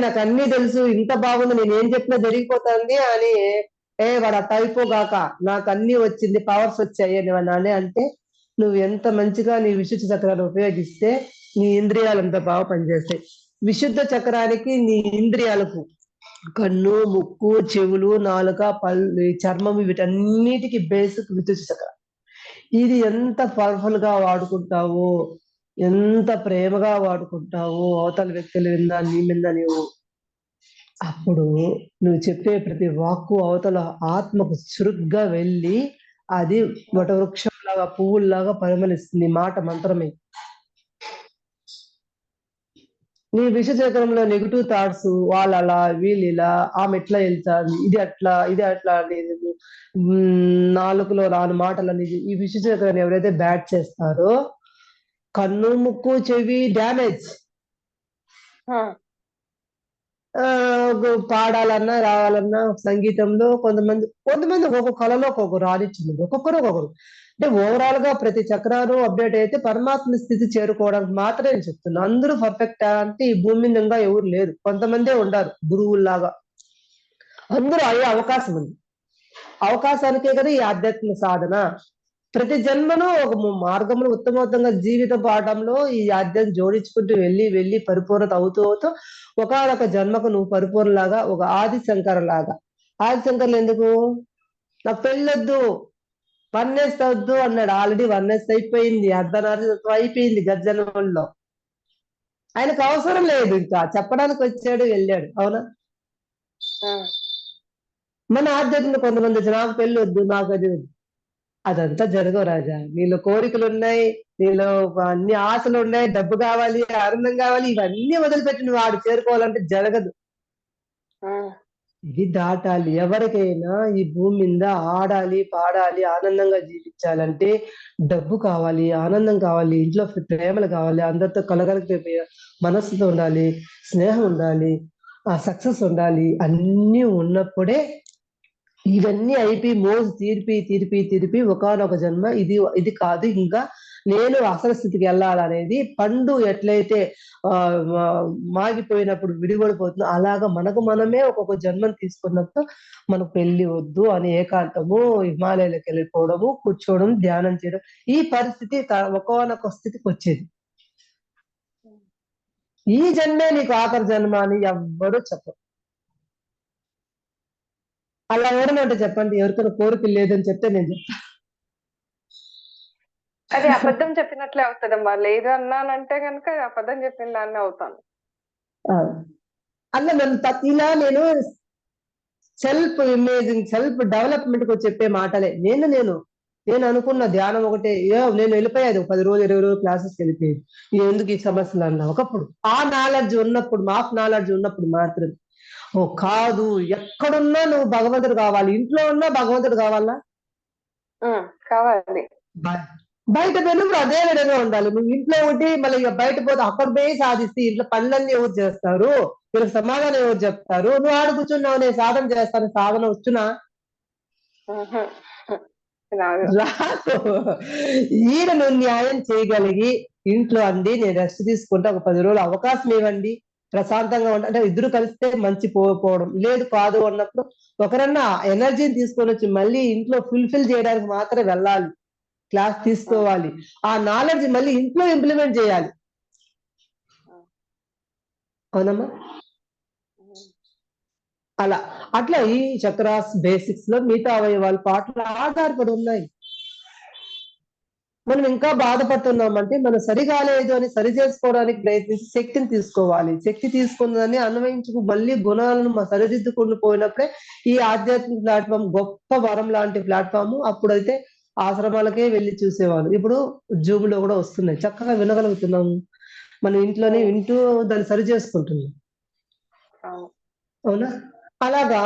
నాకు అన్ని తెలుసు, ఇంత బాగుంది, నేను ఏం చెప్పినా జరిగిపోతుంది అని వాడు అట్ట అయిపోగాక, నాకు అన్ని వచ్చింది, పవర్స్ వచ్చాయి అని అంటే, నువ్వు ఎంత మంచిగా నీ విశుద్ధ చక్రాన్ని ఉపయోగిస్తే నీ ఇంద్రియాలు అంత బాగా పనిచేస్తాయి. విశుద్ధ చక్రానికి నీ ఇంద్రియాలకు కన్ను, ముక్కు, చెవులు, నాలుక, పళ్ళు, చర్మం, వీటన్నిటికీ బేసిక్ విద్యుత్ చక్రం. ఇది ఎంత పవర్ఫుల్ గా వాడుకుంటావో, ఎంత ప్రేమగా వాడుకుంటావో అవతల వ్యక్తుల మీద, నీ మీద నీవు, అప్పుడు నువ్వు చెప్పే ప్రతి వాక్కు అవతల ఆత్మకు చురుగ్గా వెళ్ళి అది వటవృక్షంలాగా, పువ్వుల్లాగా పరిమళిస్తుంది. మాట మంత్రమే. నీ విషచక్రంలో నెగిటివ్ థాట్స్, వాళ్ళు అలా, వీళ్ళు ఇలా, ఆమె ఎట్లా వెళ్తారు, ఇది అట్లా అనేది, నాలుగులో రాని మాటలు అనేది, ఈ విషచక్రాన్ని ఎవరైతే బ్యాట్ చేస్తారో కన్ను, ముక్కు, చెవి డ్యామేజ్. పాడాలన్నా రావాలన్నా సంగీతంలో కొంతమంది ఒక్కొక్క కళలో ఒక్కొక్క రానిచ్చింది, ఒక్కొక్కరు. అంటే ఓవరాల్ గా ప్రతి చక్రాలు అప్డేట్ అయితే పరమాత్మ స్థితి చేరుకోవడానికి మాత్రమే నేను చెప్తున్నా. అందరూ పర్ఫెక్ట్ అంటే ఈ భూమి మీద ఎవరు లేరు, కొంతమందే ఉండారు గురువుల్లాగా. అందరూ అయ్యే అవకాశం ఉంది. అవకాశానికే కదా ఈ ఆధ్యాత్మిక సాధన. ప్రతి జన్మను ఒక మార్గంలో ఉత్తమోత్తంగా జీవిత పాఠంలో ఈ ఆధ్యాత్మ జోడించుకుంటూ వెళ్ళి పరిపూర్ణత అవుతూ ఒకనొక జన్మకు నువ్వు పరిపూర్ణలాగా, ఒక ఆది శంకర్ లాగా. ఆది శంకర్లు ఎందుకు? నాకు పెళ్ళొద్దు, వన్నెస్ వద్దు అన్నాడు. ఆల్రెడీ వన్నెస్ అయిపోయింది, అర్ధనారీత్వం అయిపోయింది గర్జనంలో. ఆయనకు అవసరం లేదు, ఇంకా చెప్పడానికి వచ్చాడు, వెళ్ళాడు. అవునా? మన ఆధ్యాత్మిక కొంతమంది నాకు పెళ్ళి వద్దు, నాకు అది వద్దు. అదంతా జరగవు రాజా. నీలో కోరికలు ఉన్నాయి, నీలో అన్ని ఆశలు ఉన్నాయి, డబ్బు కావాలి, ఆనందం కావాలి, ఇవన్నీ వదిలిపెట్టి నువ్వు ఆడు చేరుకోవాలంటే జరగదు. ఇది దాటాలి. ఎవరికైనా ఈ భూమి మీద ఆడాలి, పాడాలి, ఆనందంగా జీవించాలంటే డబ్బు కావాలి, ఆనందం కావాలి, ఇంట్లో ప్రేమలు కావాలి, అందరితో కలగలిపే మనస్సుతో ఉండాలి, స్నేహం ఉండాలి, ఆ సక్సెస్ ఉండాలి. అన్నీ ఉన్నప్పుడే ఇవన్నీ అయిపోయి మోజు తీర్పి ఒకానొక జన్మ ఇది కాదు, ఇంకా నేను అసలు స్థితికి వెళ్ళాలనేది పండు ఎట్లయితే మాగిపోయినప్పుడు విడిపడిపోతుందో అలాగా మనకు మనమే ఒక్కొక్క జన్మను తీసుకున్నప్పుడు మనకు పెళ్లి వద్దు అని ఏకాంతము, హిమాలయాలకు వెళ్ళిపోవడము, కూర్చోవడం, ధ్యానం చేయడం, ఈ పరిస్థితి ఒకానొక స్థితికి వచ్చేది. ఈ జన్మే నీకు ఆఖరి జన్మ అని ఎవ్వరూ చెప్పరు. అలా ఎవరనంటే చెప్పండి, ఎవరికైనా కోరిక లేదని చెప్తే నేను చెప్తాను. అది అబద్ధం చెప్పినట్లే అవుతుందమ్మా. లేదు అన్నానంటే కనుక అబద్ధం చెప్పిన దాన్ని అవుతాను. అలా ఇలా నేను సెల్ఫ్ ఇమేజింగ్, సెల్ఫ్ డెవలప్మెంట్ కు చెప్పే మాటలే. నేను అనుకున్న ధ్యానం ఒకటే, నేను వెళ్ళిపోయాది 10 రోజులు 20 రోజులు క్లాసెస్కి వెళ్ళిపోయేది. ఎందుకు ఈ సమస్యలు అన్నా ఒకప్పుడు ఆ నాలెడ్జ్ ఉన్నప్పుడు, మాఫ్ నాలెడ్జ్ ఉన్నప్పుడు మాత్రమే. ఓ కాదు, ఎక్కడున్నా నువ్వు భగవంతుడు కావాలి, ఇంట్లో ఉన్నా భగవంతుడు కావాలా? కావాలి. బ- బయట పోయినప్పుడు అదే విధంగా ఉండాలి. నువ్వు ఇంట్లో ఉండి మళ్ళీ ఇక బయట పోతే అక్కడ పోయి సాధిస్తే ఇంట్లో పనులన్నీ ఎవరు చేస్తారు? వీళ్ళకి సమాధానం ఎవరు చెప్తారు? నువ్వు ఆడ కూర్చున్నావు, నేను సాధన చేస్తాను, సాధన వచ్చునా? ఉహు. రాదు. రాదు. ఈయన నువ్వు న్యాయం చేయగలిగి ఇంట్లో అండి నేను రెస్ట్ తీసుకుంటే ఒక 10 రోజులు అవకాశం ఇవ్వండి, ప్రశాంతంగా అంటే ఇద్దరు కలిస్తే మంచి పోవడం లేదు కాదు అన్నప్పుడు ఒకరన్నా ఎనర్జీని తీసుకొని వచ్చి మళ్ళీ ఇంట్లో ఫుల్ఫిల్ చేయడానికి మాత్రమే వెళ్ళాలి, క్లాస్ తీసుకోవాలి, ఆ నాలెడ్జ్ మళ్ళీ ఇంట్లో ఇంప్లిమెంట్ చేయాలి. అవునమ్మా? అలా అట్లా ఈ చక్రాస్ బేసిక్స్ లో మిగతా అవయవాల పాటలు ఆధారపడి ఉన్నాయి. మనం ఇంకా బాధపడుతున్నామంటే మనం సరిగాలేదు అని సరి చేసుకోవడానికి ప్రయత్నించి శక్తిని తీసుకోవాలి. శక్తి తీసుకున్నదని అన్వయించుకు మళ్ళీ గుణాలను సరిదిద్దుకుంటూ పోయినప్పుడే ఈ ఆధ్యాత్మిక ప్లాట్ఫామ్ గొప్ప వరం లాంటి ప్లాట్ఫామ్. అప్పుడైతే ఆశ్రమాలకే వెళ్ళి చూసేవాళ్ళు, ఇప్పుడు జూమ్ లో కూడా వస్తున్నాయి, చక్కగా వినగలుగుతున్నాము, మనం ఇంట్లోనే వింటూ దాన్ని సరి చేసుకుంటున్నాం. అవునా? అలాగా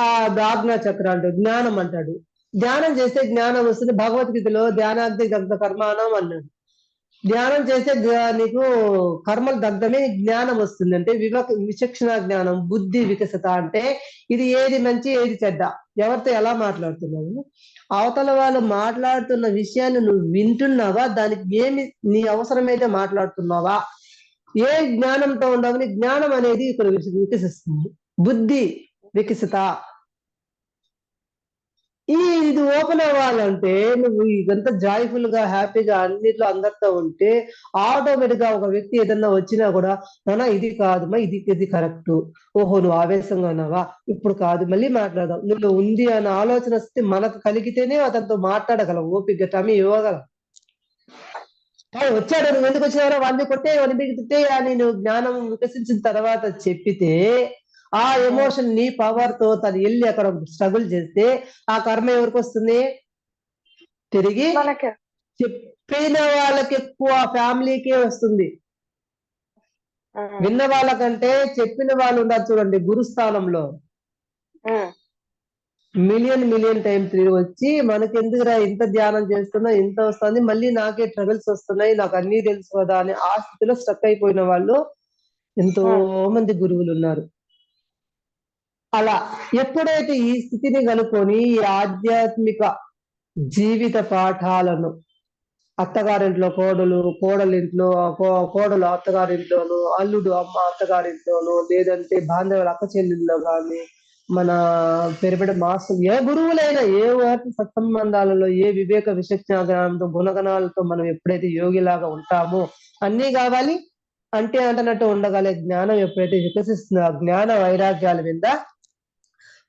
ఆ ఆజ్ఞా చక్ర అంటాడు, జ్ఞానం అంటాడు. ధ్యానం చేస్తే జ్ఞానం వస్తుంది. భగవద్గీతలో ధ్యానాగ్ని దగ్ధ కర్మాణం అన్నాడు. ధ్యానం చేస్తే నీకు కర్మలు దగ్ధమే జ్ఞానం వస్తుంది. అంటే విచక్షణ జ్ఞానం, బుద్ధి వికసిత. అంటే ఇది ఏది మంచి ఏది చెడ్డ, ఎవరితో ఎలా మాట్లాడుతున్నావు, అవతల వాళ్ళు మాట్లాడుతున్న విషయాన్ని నువ్వు వింటున్నావా, దానికి ఏమి నీ అవసరమైతే మాట్లాడుతున్నావా, ఏ జ్ఞానంతో ఉండవని జ్ఞానం అనేది ఇక్కడ వికసిస్తుంది. బుద్ధి వికసిత. ఇది ఓపెన్ అవ్వాలంటే నువ్వు ఇదంతా జాయ్ఫుల్ గా హ్యాపీగా అన్నిట్లో అందరితో ఉంటే ఆటోమేటిక్ గా ఒక వ్యక్తి ఏదన్నా వచ్చినా కూడా నానా ఇది కాదుమా, ఇది కరెక్ట్, ఓహో నువ్వు ఆవేశంగా ఉన్నావా, ఇప్పుడు కాదు మళ్ళీ మాట్లాడదాం, నువ్వు ఉంది అన్న ఆలోచన వస్తే మనకు కలిగితేనే అతనితో మాట్లాడగలం, ఓపిక టమి ఇవ్వగలం. వచ్చాడు, నువ్వు ఎందుకు వచ్చినారో వాడిని కొట్టే వాడిని తిట్టే అని నువ్వు జ్ఞానం వికసించిన తర్వాత చెప్పితే ఆ ఎమోషన్ నీ పవర్ తో తను వెళ్ళి అక్కడ స్ట్రగుల్ చేస్తే ఆ కర్మ ఎవరికి వస్తుంది? తిరిగి చెప్పిన వాళ్ళకి ఎక్కువ, ఫ్యామిలీకే వస్తుంది. విన్న వాళ్ళకంటే చెప్పిన వాళ్ళు ఉన్నారు చూడండి గురుస్థానంలో, మిలియన్ టైం తిరిగి వచ్చి మనకెందుకురా ఇంత ధ్యానం చేస్తున్నా ఇంత వస్తుంది, మళ్ళీ నాకే ట్రబుల్స్ వస్తున్నాయి, నాకు అన్ని తెలుసు కదా అని ఆ స్థితిలో స్ట్రక్ అయిపోయిన వాళ్ళు ఎంతో మంది గురువులు ఉన్నారు. అలా ఎప్పుడైతే ఈ స్థితిని కనుక్కొని ఈ ఆధ్యాత్మిక జీవిత పాఠాలను అత్తగారింట్లో కోడలింట్లో కోడలు అత్తగారింట్లోను, అల్లుడు అమ్మ అత్తగారింట్లోను, లేదంటే బాంధవుల అక్క చెల్లెల్లో కానీ, మన పెరిబడి మాస్టర్ ఏ గురువులైనా ఏ వాటి సత్సంబంధాలలో ఏ వివేక విచక్షణ జ్ఞానంతో గుణగణాలతో మనం ఎప్పుడైతే యోగిలాగా ఉంటామో అన్నీ కావాలి అంటే అంటనట్టు ఉండగలే జ్ఞానం ఎప్పుడైతే వికసిస్తుందో ఆ జ్ఞాన వైరాగ్యాల మీద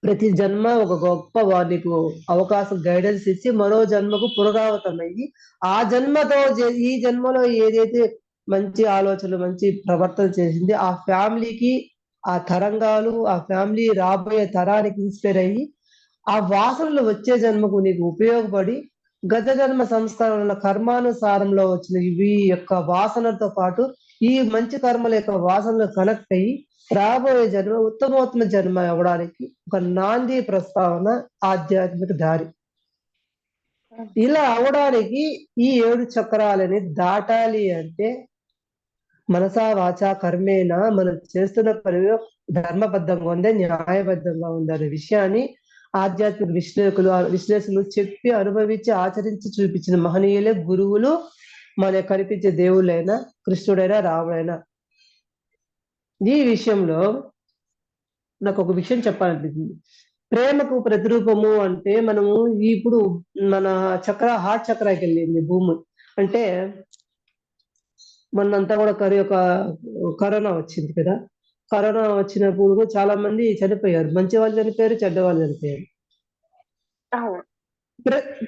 ప్రతి జన్మ ఒక గొప్ప నీకు అవకాశం గైడెన్స్ ఇచ్చి మరో జన్మకు పునరావృతమయ్యి ఆ జన్మతో ఈ జన్మలో ఏదైతే మంచి ఆలోచనలు మంచి ప్రవర్తన చేసింది ఆ ఫ్యామిలీకి, ఆ తరంగాలు, ఆ ఫ్యామిలీ రాబోయే తరానికి ఇన్స్పైర్ అయ్యి ఆ వాసనలు వచ్చే జన్మకు నీకు ఉపయోగపడి గత జన్మ సంస్కారంలో కర్మానుసారంలో వచ్చిన ఇవి యొక్క వాసనతో పాటు ఈ మంచి కర్మల యొక్క వాసనలు కనెక్ట్ అయ్యి రాబోయే జన్మ ఉత్తమోత్తమ జన్మ అవ్వడానికి ఒక నాంది ప్రస్తావన ఆధ్యాత్మిక దారి. ఇలా అవడానికి ఈ 7 చక్రాలని దాటాలి అంటే మనసా వాచా కర్మేన మనం చేస్తున్న పనిలో ధర్మబద్ధంగా ఉందే, న్యాయబద్ధంగా ఉందనే విషయాన్ని ఆధ్యాత్మిక విశ్లేషకులు చెప్పి అనుభవించి ఆచరించి చూపించిన మహనీయులే గురువులు, మన కనిపించే దేవుళ్ళైనా కృష్ణుడైనా రాముడైనా. ఈ విషయంలో నాకు ఒక విషయం చెప్పాలనిపించింది. ప్రేమకు ప్రతిరూపము అంటే మనము ఇప్పుడు మన హార్ట్ చక్రాకి వెళ్ళింది భూమి అంటే మొన్నంతా కూడా కరోనా వచ్చింది కదా, కరోనా వచ్చినప్పుడు చాలా మంది చనిపోయారు, మంచి వాళ్ళు చనిపోయారు, చెడ్డ వాళ్ళు చనిపోయారు.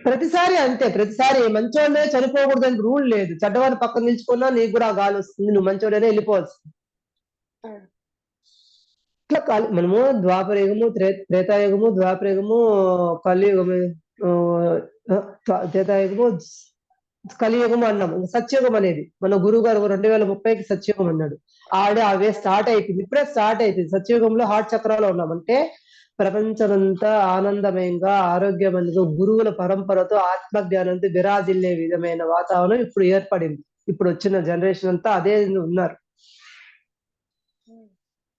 ప్రతిసారి అంతే, ప్రతిసారి మంచోళ్ళే చనిపోకూడదని రూల్ లేదు, చెడ్డవాడిని పక్కన నిల్చుకున్నా నీకు కూడా గాలి వస్తుంది, నువ్వు మంచోడైనా వెళ్ళిపోవాల్సింది. ఇట్లా మనము ద్వాపరయుగము, త్రేతాయుగము, ద్వాపరయుగము, కలియుగము, త్రేతాయుగము, కలియుగం అన్నాం. సత్యుగం అనేది మన గురువు గారు 2030కి సత్యుగం అన్నాడు. అవే స్టార్ట్ అయిపోయింది, ఇప్పుడే స్టార్ట్ అయిపోయింది. సత్యుగంలో హార్ట్ చక్రాలు ఉన్నాం అంటే ప్రపంచమంతా ఆనందమయంగా ఆరోగ్యవంతంగా గురువుల పరంపరతో ఆత్మజ్ఞానంతో విరాజిల్లే విధమైన వాతావరణం ఇప్పుడు ఏర్పడింది. ఇప్పుడు వచ్చిన జనరేషన్ అంతా అదే ఉన్నారు.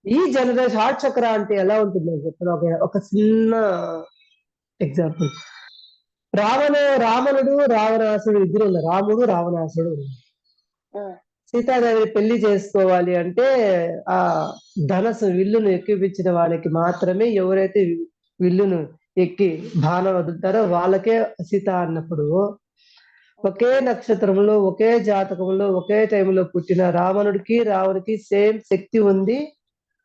ఈ జనరేషన్ హార్ట్ చక్ర అంటే ఎలా ఉంటుందని చెప్పిన ఒక చిన్న ఎగ్జాంపుల్. రావణుడు రావణాసుడు ఇద్దరు ఉన్నారు. రాముడు రావణాసుడు ఉన్నారు. సీతాదేవిని పెళ్లి చేసుకోవాలి అంటే ఆ విల్లును ఎక్కిపించిన వాళ్ళకి మాత్రమే, ఎవరైతే విల్లును ఎక్కి బాణం వదులుతారో వాళ్ళకే సీత అన్నప్పుడు, ఒకే నక్షత్రంలో ఒకే జాతకంలో ఒకే టైంలో పుట్టిన రావణుడికి సేమ్ శక్తి ఉంది.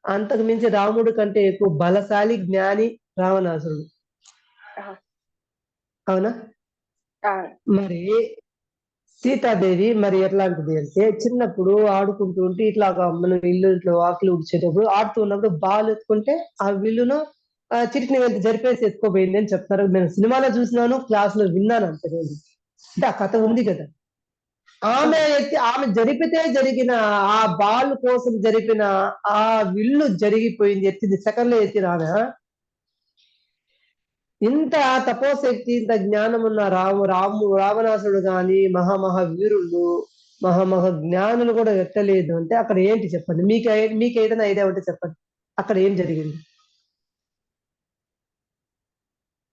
అంతకు మించి రాముడి కంటే ఎక్కువ బలశాలి జ్ఞాని రావణాసురుడు. అవునా? మరి సీతాదేవి మరి ఎట్లాంటిది అంటే, చిన్నప్పుడు ఆడుకుంటూ ఉంటే ఇట్లాగా మనం ఇంట్లో వాకిలు ఉడిచేటప్పుడు ఆడుతూ ఉన్నప్పుడు బాల్ ఎత్తుకుంటే ఆ విల్లును చిటికిన వెళ్తే జరిపేసి ఎత్తుకోపోయింది అని చెప్తారు. నేను సినిమాలో చూసినాను, క్లాస్ లో విన్నాను అంతే. అంటే ఆ కథ ఉంది కదా. ఆమె జరిపితే జరిగిన ఆ బాల్ కోసం జరిపిన ఆ విల్లు జరిగిపోయింది, ఎత్తింది సెకండ్లో ఎత్తి రానా. ఇంత తపోశక్తి, ఇంత జ్ఞానం ఉన్న రావణాసుడు గాని వీరులు మహా జ్ఞానులు కూడా ఎత్తలేదు అంటే అక్కడ ఏంటి చెప్పండి. మీకు ఏదైనా ఐడియా ఉంటే చెప్పండి, అక్కడ ఏం జరిగింది?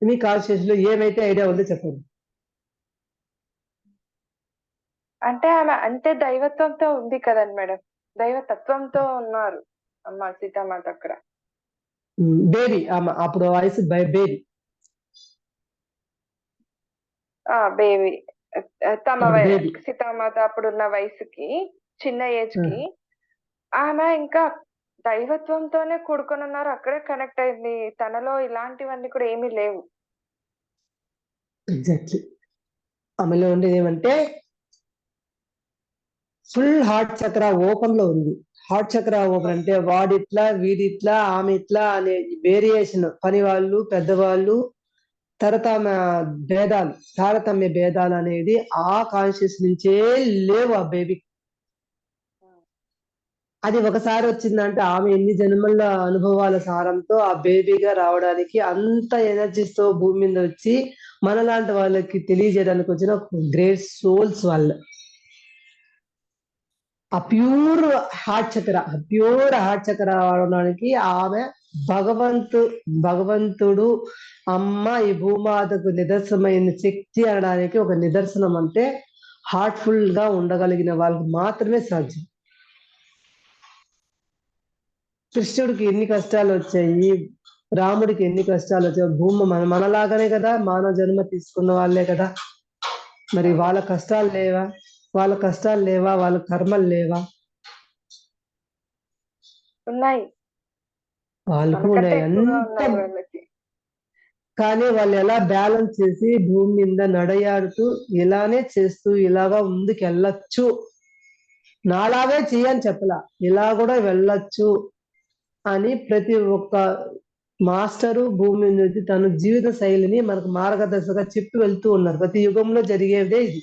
మీ కాన్షియస్ లో ఏమైతే ఐడియా ఉందో చెప్పండి. అంటే ఆమె అంతే దైవత్వంతో ఉంది కదండి మేడం, దైవతత్వంతో ఉన్నారు అమ్మ సీతామాత అక్కడ. బేబీ అప్పుడు వయసు బేబీ. బేబీ తమ సీతామాత అప్పుడున్న వయసుకి, చిన్న ఏజ్ కి ఆమె ఇంకా దైవత్వంతోనే కూడుకొని ఉన్నారు. అక్కడే కనెక్ట్ అయింది. తనలో ఇలాంటివన్నీ కూడా ఏమీ లేవు. ఎగ్జాక్ట్లీ. ఆమెలో ఉండేది ఏమంటే ఫుల్ హార్ట్ చక్ర ఓపెన్ లో ఉంది. హార్ట్ చక్ర ఓపెన్ అంటే వాడిట్లా వీడిట్లా ఆమె ఇట్లా అనే వేరియేషన్, పని వాళ్ళు పెద్దవాళ్ళు తారతమ్య భేదాలు అనేది ఆ కాన్షియస్ నుంచే లేవు ఆ బేబీ. అది ఒకసారి వచ్చిందంటే ఆమె ఎన్ని జన్మల అనుభవాల సారంతో ఆ బేబీగా రావడానికి, అంత ఎనర్జీస్తో భూమి మీద వచ్చి మనలాంటి వాళ్ళకి తెలియజేయడానికి వచ్చిన గ్రేట్ సోల్స్ వాళ్ళు. ఆ ప్యూర్ హార్ట్ చక్ర రావడానికి ఆమె భగవంతుడు అమ్మ ఈ భూమాతకు నిదర్శనమైన శక్తి అనడానికి ఒక నిదర్శనం అంటే హార్ట్ఫుల్ గా ఉండగలిగిన వాళ్ళకి మాత్రమే సాధ్యం. కృష్ణుడికి ఎన్ని కష్టాలు వచ్చాయి, రాముడికి ఎన్ని కష్టాలు వచ్చాయి. భూమి మనలాగానే కదా, మానవ జన్మ తీసుకున్న వాళ్ళే కదా. మరి వాళ్ళ కష్టాలు లేవా? వాళ్ళ కర్మలు లేవా? ఉన్నాయి, వాళ్ళకు ఉన్నాయి అంత. కానీ వాళ్ళు ఎలా బ్యాలెన్స్ చేసి భూమి మీద నడయాడుతూ ఇలానే చేస్తూ ఇలాగా ముందుకు వెళ్ళొచ్చు, నాలాగే చేయని చెప్పలా, ఇలా కూడా వెళ్ళొచ్చు అని ప్రతి ఒక్క మాస్టరు భూమి నుంచి తన జీవిత శైలిని మనకు మార్గదర్శకంగా చెప్పి వెళ్తూ ఉన్నారు. ప్రతి యుగంలో జరిగేదే ఇది.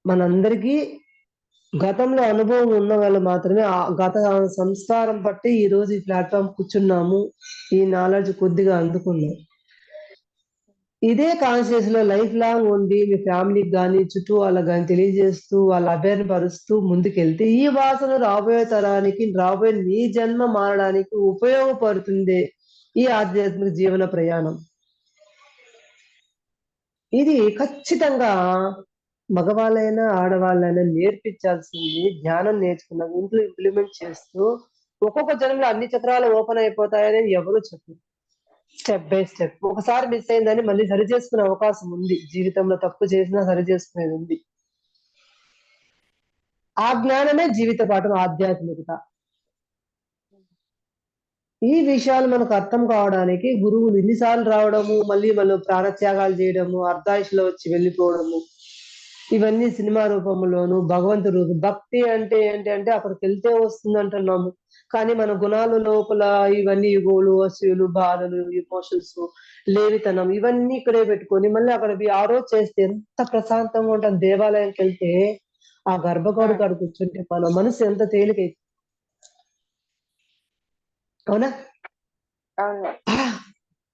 మనందరికీ గతంలో అనుభవం ఉన్న వాళ్ళు మాత్రమే ఆ గత సంస్కారం బట్టి ఈ రోజు ఈ ప్లాట్ఫామ్ కూర్చున్నాము, ఈ నాలెడ్జ్ కొద్దిగా అందుకున్నాం. ఇదే కాన్షియస్ లో లైఫ్ లాంగ్ ఉండి మీ ఫ్యామిలీకి కానీ చుట్టూ వాళ్ళకి కానీ తెలియజేస్తూ వాళ్ళ అభ్యర్థి పరుస్తూ ముందుకెళ్తే ఈ వాసన రాబోయే తరానికి, రాబోయే నీ జన్మ మారడానికి ఉపయోగపడుతుంది ఈ ఆధ్యాత్మిక జీవన ప్రయాణం. ఇది ఖచ్చితంగా మగవాళ్ళైనా ఆడవాళ్ళైనా నేర్పించాల్సింది. ధ్యానం నేర్చుకున్నాం, ఇంట్లో ఇంప్లిమెంట్ చేస్తూ ఒక్కొక్క జన్మలో అన్ని చక్రాలు ఓపెన్ అయిపోతాయని ఎవరు చెప్పరు. Step by step. ఒకసారి మిస్ అయిందని మళ్ళీ సరి చేసుకునే అవకాశం ఉంది. జీవితంలో తప్పు చేసినా సరి చేసుకునేది ఉంది. ఆ జ్ఞానమే జీవిత పాఠం, ఆధ్యాత్మికత. ఈ విషయాలు మనకు అర్థం కావడానికి గురువులు ఎన్నిసార్లు రావడము, మళ్ళీ ప్రాణత్యాగాలు చేయడము, అర్ధాయుషులో వచ్చి వెళ్ళిపోవడము, ఇవన్నీ సినిమా రూపంలోను భగవంతుడు రూపం. భక్తి అంటే ఏంటి అంటే అక్కడికి వెళ్తే వస్తుంది అంటున్నాము, కానీ మన గుణాల లోపల ఇవన్నీ ఈగోలు, అసూయలు, బాధలు, ఎమోషన్స్, లేవితనం ఇవన్నీ ఇక్కడే పెట్టుకొని మళ్ళీ అక్కడ ఆ రోజు చేస్తే ఎంత ప్రశాంతంగా ఉంటుంది. దేవాలయంకి వెళ్తే ఆ గర్భగుడి కాడ కూర్చుంటే మన మనసు ఎంత తేలికైతే. అవునా? అవును.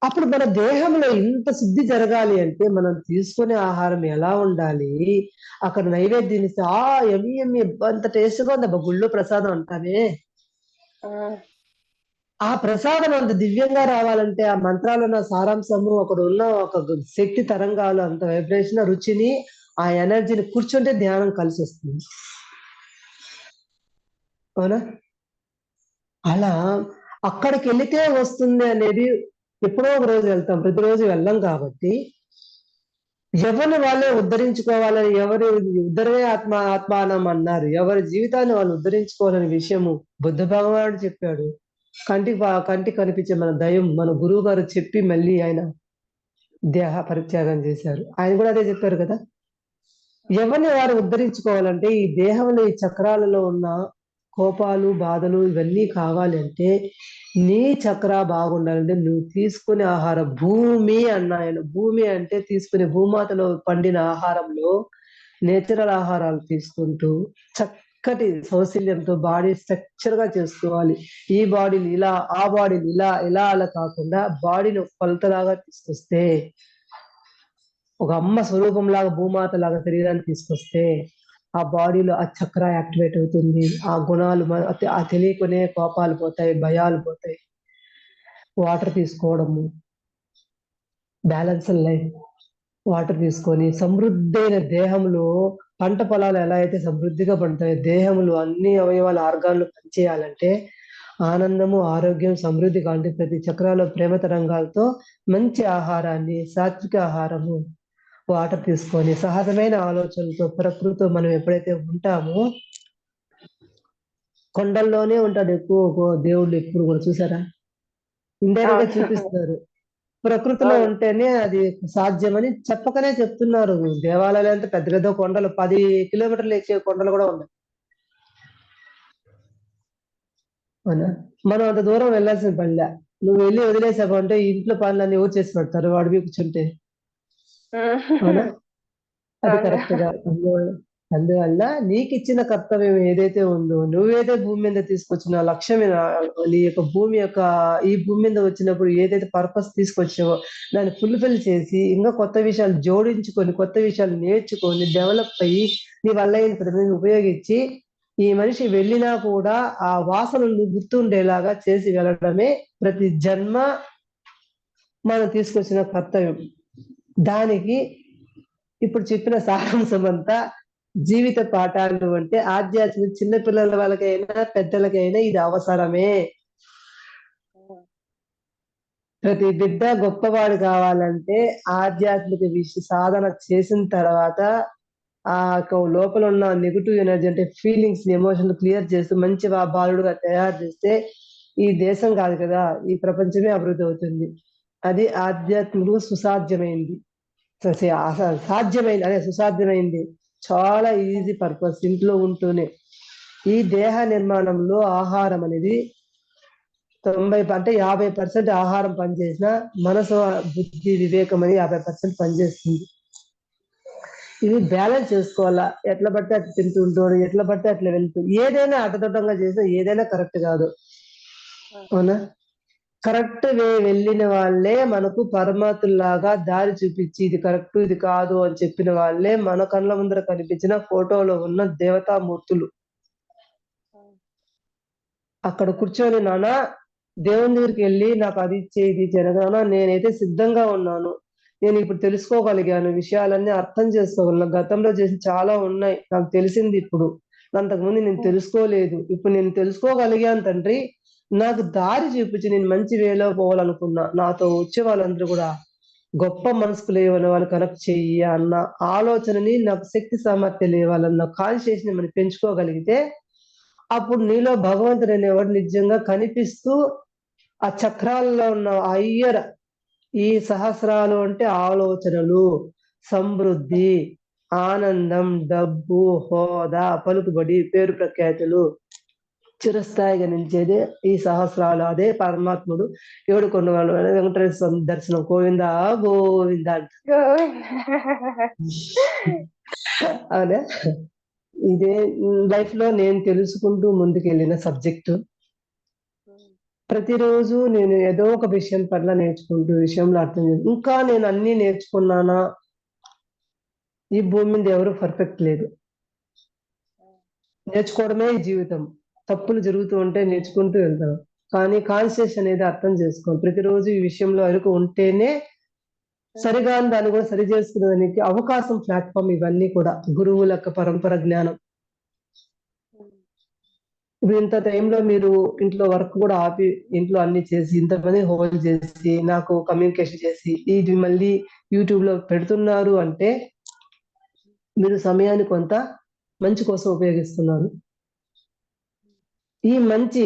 అప్పుడు మన దేహంలో ఇంత శుద్ధి జరగాలి అంటే మనం తీసుకునే ఆహారం ఎలా ఉండాలి? అక్కడ నైవేద్యం ఇస్తే యమ్మీ యమ్మీ అబ్బా! అంత టేస్ట్‌గా ఉందబ్బా! గుళ్ళో ప్రసాదం అంటామే. హ్మ్. ఆ ప్రసాదం అంత దివ్యంగా రావాలంటే ఆ మంత్రాలు ఉన్న సారాంశము, అక్కడ ఉన్న ఒక శక్తి తరంగాలు అంత వైబ్రేషన్ రుచిని, ఆ ఎనర్జీని కూర్చుంటే ధ్యానం కలిసొస్తుంది. అవునా? అలా అక్కడికెళితే వస్తుంది అనేది ఎప్పుడో ఒక రోజు వెళ్తాం. ప్రతిరోజు వెళ్ళం కాబట్టి ఎవరిని వాళ్ళే ఉద్ధరించుకోవాలని ఎవరు ఉద్ధరణే ఆత్మానం అన్నారు. ఎవరి జీవితాన్ని వాళ్ళు ఉద్ధరించుకోవాలనే విషయము బుద్ధ భగవానుడు చెప్పాడు. కంటికి కనిపించే మన దైవం మన గురువు గారు చెప్పి మళ్ళీ ఆయన దేహ పరిత్యాగం చేశారు. ఆయన కూడా అదే చెప్పారు కదా! ఎవరిని వారు ఉద్ధరించుకోవాలంటే ఈ దేహంలో ఈ చక్రాలలో ఉన్న కోపాలు, బాధలు ఇవన్నీ కావాలి అంటే నీ చక్ర బాగుండాలంటే నువ్వు తీసుకునే ఆహారం భూమి అన్నాయన. భూమి అంటే తీసుకునే భూమాతలో పండిన ఆహారంలో నేచురల్ ఆహారాలు తీసుకుంటూ చక్కటి సౌశల్యంతో బాడీ స్ట్రక్చర్‌గా చేసుకోవాలి. ఈ బాడీని ఇలా, ఆ బాడీని ఇలా అలా కాకుండా బాడీని ఒక కొలతలాగా తీసుకొస్తే ఒక అమ్మ స్వరూపంలాగా భూమాతలాగా శరీరాన్ని తీసుకొస్తే, ఆ బాడీలో ఆ చక్ర యాక్టివేట్ అవుతుంది. ఆ గుణాలు తెలియకనే కోపాలు పోతాయి, భయాలు పోతాయి. వాటర్ తీసుకోవడము, బ్యాలెన్స్‌డ్ లైఫ్. వాటర్ తీసుకొని సమృద్ధైన దేహంలో పంట పొలాలు ఎలా అయితే సమృద్ధిగా పండుతాయో, దేహంలో అన్ని అవయవాలు, ఆర్గాన్‌లు పనిచేయాలంటే ఆనందము, ఆరోగ్యం, సమృద్ధి కావాలంటే ప్రతి చక్రాలో ప్రేమ తరంగాలతో మంచి ఆహారాన్ని, సాత్విక ఆహారము వాటర్ తీసుకొని సహజమైన ఆలోచనలతో ప్రకృతితో మనం ఎప్పుడైతే ఉంటామో కొండల్లోనే ఉంటాడు ఎక్కువ దేవుళ్ళు ఎప్పుడు కూడా చూసారా? ఇండైరెక్ట్ గా అవును. చూపిస్తారు. ప్రకృతిలో అవును. ఉంటేనే అది సాధ్యమని చెప్పకనే చెప్తున్నారు. దేవాలయాలు అంటే పెద్ద పెద్ద కొండలు 10 కిలోమీటర్లు ఎక్కే కొండలు కూడా ఉన్నాయి. అవునా? మనం అంత దూరం వెళ్ళాల్సిన పనిలే. నువ్వు వెళ్లి వదిలేసావంటే ఇంట్లో పనులన్నీ ఎవరు చేసి పెడతారు? అడవి కూర్చుంటే. అవునా? అది అవును. కరెక్ట్ కాదు. అందువల్ల నీకిచ్చిన కర్తవ్యం ఏదైతే ఉందో, నువ్వేదో భూమి మీద తీసుకొచ్చిన లక్ష్యం నీ యొక్క భూమి యొక్క ఈ భూమి మీద వచ్చినప్పుడు ఏదైతే పర్పస్ తీసుకొచ్చావో, దాన్ని ఫుల్‌ఫిల్ చేసి, ఇంకా కొత్త విషయాలు జోడించుకొని, కొత్త విషయాలు నేర్చుకొని, డెవలప్ అయ్యి, నీ వల్లైన ప్రతిభని ఉపయోగించి, ఈ మనిషి వెళ్ళినా కూడా ఆ వాసనలు గుర్తుండేలాగా చేసి వెళ్ళడమే ప్రతి జన్మ మనం తీసుకొచ్చిన కర్తవ్యం. దానికి ఇప్పుడు చెప్పిన సారాంశమంతా జీవిత పాఠాలు అంటే ఆధ్యాత్మిక చిన్న పిల్లల వాళ్ళకైనా, పెద్దలకైనా ఇది అవసరమే. ప్రతి బిడ్డ గొప్పవాడు కావాలంటే ఆధ్యాత్మిక సాధన చేసిన తర్వాత ఆ యొక్క లోపల ఉన్న నెగెటివ్ ఎనర్జీ అంటే ఫీలింగ్స్, ఎమోషన్‌లు క్లియర్ చేస్తూ మంచి బాలుడుగా తయారు చేస్తే ఈ దేశం కాదు కదా! ఈ ప్రపంచమే అభివృద్ధి అవుతుంది. అది ఆధ్యాత్మికంగా సుసాధ్యమైంది. సాధ్యమైంది. అదే సుసాధ్యమైంది. చాలా ఈజీ పర్పస్ ఇంట్లో ఉంటూనే. ఈ దేహ నిర్మాణంలో ఆహారం అనేది 90 అంటే 50% ఆహారం పనిచేసినా, మనసు, బుద్ధి, వివేకం అని 50% పనిచేస్తుంది. ఇది బ్యాలెన్స్ చేసుకోవాలా. ఎట్లా పడితే అట్లా తింటూ ఉంటాడు. ఎట్లా పడితే అట్లా వెళ్తూ ఏదైనా అడ్డదిడ్డంగా చేసినా ఏదైనా కరెక్ట్ కాదు. అవునా? కరెక్ట్ వెళ్ళిన వాళ్ళే మనకు పరమాతుల్లాగా దారి చూపించి ఇది కరెక్ట్, ఇది కాదు అని చెప్పిన వాళ్ళే మన కళ్ళ ముందర కనిపించిన ఫోటోలో ఉన్న దేవతామూర్తులు. అక్కడ కూర్చొని నాన్న దేవుని దగ్గరికెళ్ళి నాకు అది ఇచ్చే, ఇది ఇచ్చే నాన్న నేనైతే సిద్ధంగా ఉన్నాను. నేను ఇప్పుడు తెలుసుకోగలిగాను. విషయాలన్నీ అర్థం చేసుకోగలను. గతంలో చేసిన చాలా ఉన్నాయి. నాకు తెలిసింది ఇప్పుడు. అంతకుముందు నేను తెలుసుకోలేదు. ఇప్పుడు నేను తెలుసుకోగలిగాను తండ్రి. నాకు దారి చూపించి నేను మంచి వేలో పోవాలనుకున్నా. నాతో వచ్చే వాళ్ళందరూ కూడా గొప్ప మనసుకు లేవని వాళ్ళు కనెక్ట్ చెయ్యి అన్న ఆలోచనని నాకు శక్తి సామర్థ్యాలు ఇవ్వాలన్న కాన్షియస్‌ని మనం పెంచుకోగలిగితే అప్పుడు నీలో భగవంతుడు అనేవాడు నిజంగా కనిపిస్తూ ఆ చక్రాల్లో ఉన్న ఈ సహస్రాలు అంటే ఆలోచనలు, సమృద్ధి, ఆనందం, డబ్బు, హోదా, పలుకుబడి, పేరు ప్రఖ్యాతులు చిరస్థాయిగా నిలిచేదే ఈ సహస్రాలు. అదే పరమాత్ముడు ఏడుకొండల వాడు వెంకటేశ్వర స్వామి దర్శనం గోవిందా గోవిందా అంట. అవునా? ఇదే లైఫ్‌లో నేను తెలుసుకుంటూ ముందుకెళ్ళిన సబ్జెక్టు. ప్రతిరోజు నేను ఏదో ఒక విషయం పట్ల నేర్చుకుంటూ విషయంలో అర్థం చేసి ఇంకా నేను అన్ని నేర్చుకున్నానా? ఈ భూమి మీద ఎవరు పర్ఫెక్ట్ లేదు. నేర్చుకోవడమే జీవితం. తప్పులు జరుగుతూ ఉంటే నేర్చుకుంటూ వెళ్తాం. కానీ కాన్షియస్ అనేది అర్థం చేసుకోవాలి. ప్రతిరోజు ఈ విషయంలో అరుకు ఉంటేనే సరిగా దాన్ని కూడా సరి చేసుకునేదానికి అవకాశం ప్లాట్ఫామ్ ఇవన్నీ కూడా గురువుల యొక్క పరంపర జ్ఞానం. ఇప్పుడు ఇంత టైంలో మీరు ఇంట్లో వర్క్ కూడా ఆపి ఇంట్లో అన్ని చేసి ఇంతమంది హోల్డ్ చేసి నాకు కమ్యూనికేషన్ చేసి ఇది మళ్ళీ యూట్యూబ్ లో పెడుతున్నారు అంటే మీరు సమయాన్ని కొంత మంచి కోసం ఉపయోగిస్తున్నారు. ఈ మంచి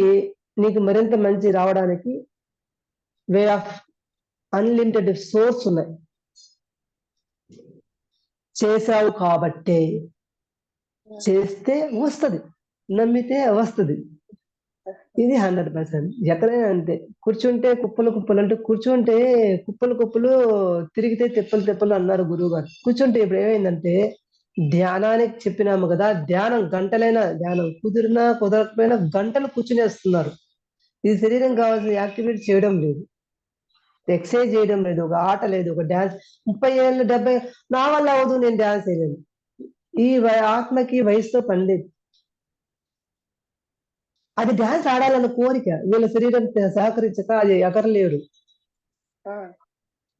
నీకు మరింత మంచి రావడానికి వే ఆఫ్ అన్లిమిటెడ్ సోర్స్ ఉన్నాయి. చేశావు కాబట్టే చేస్తే వస్తుంది, నమ్మితే వస్తుంది. ఇది 100%. ఎక్కడైనా అంతే. కూర్చుంటే కుప్పలు కుప్పలు అంటే కూర్చుంటే కుప్పలు కుప్పలు తిరిగితే తెప్పలు తెప్పలు అన్నారు గురువు గారు. కూర్చుంటే ఇప్పుడు ఏమైందంటే ధ్యానానికి చెప్పినాము కదా, ధ్యానం గంటలైనా ధ్యానం కుదిరినా కుదరకపోయినా గంటలు కూర్చునేస్తున్నారు. ఈ శరీరం కావాల్సిన యాక్టివిటీ చేయడం లేదు, ఎక్సర్సైజ్ చేయడం లేదు, ఒక ఆట లేదు, ఒక డాన్స్. 30 ఏళ్ళు 70 నా వల్ల అవదు, నేను డాన్స్ చేయలేను. ఈ ఆత్మకి వయసుతో పని లేదు. అది డాన్స్ ఆడాలన్న కోరిక, వీళ్ళ శరీరం సహకరించక అది ఎగరలేరు.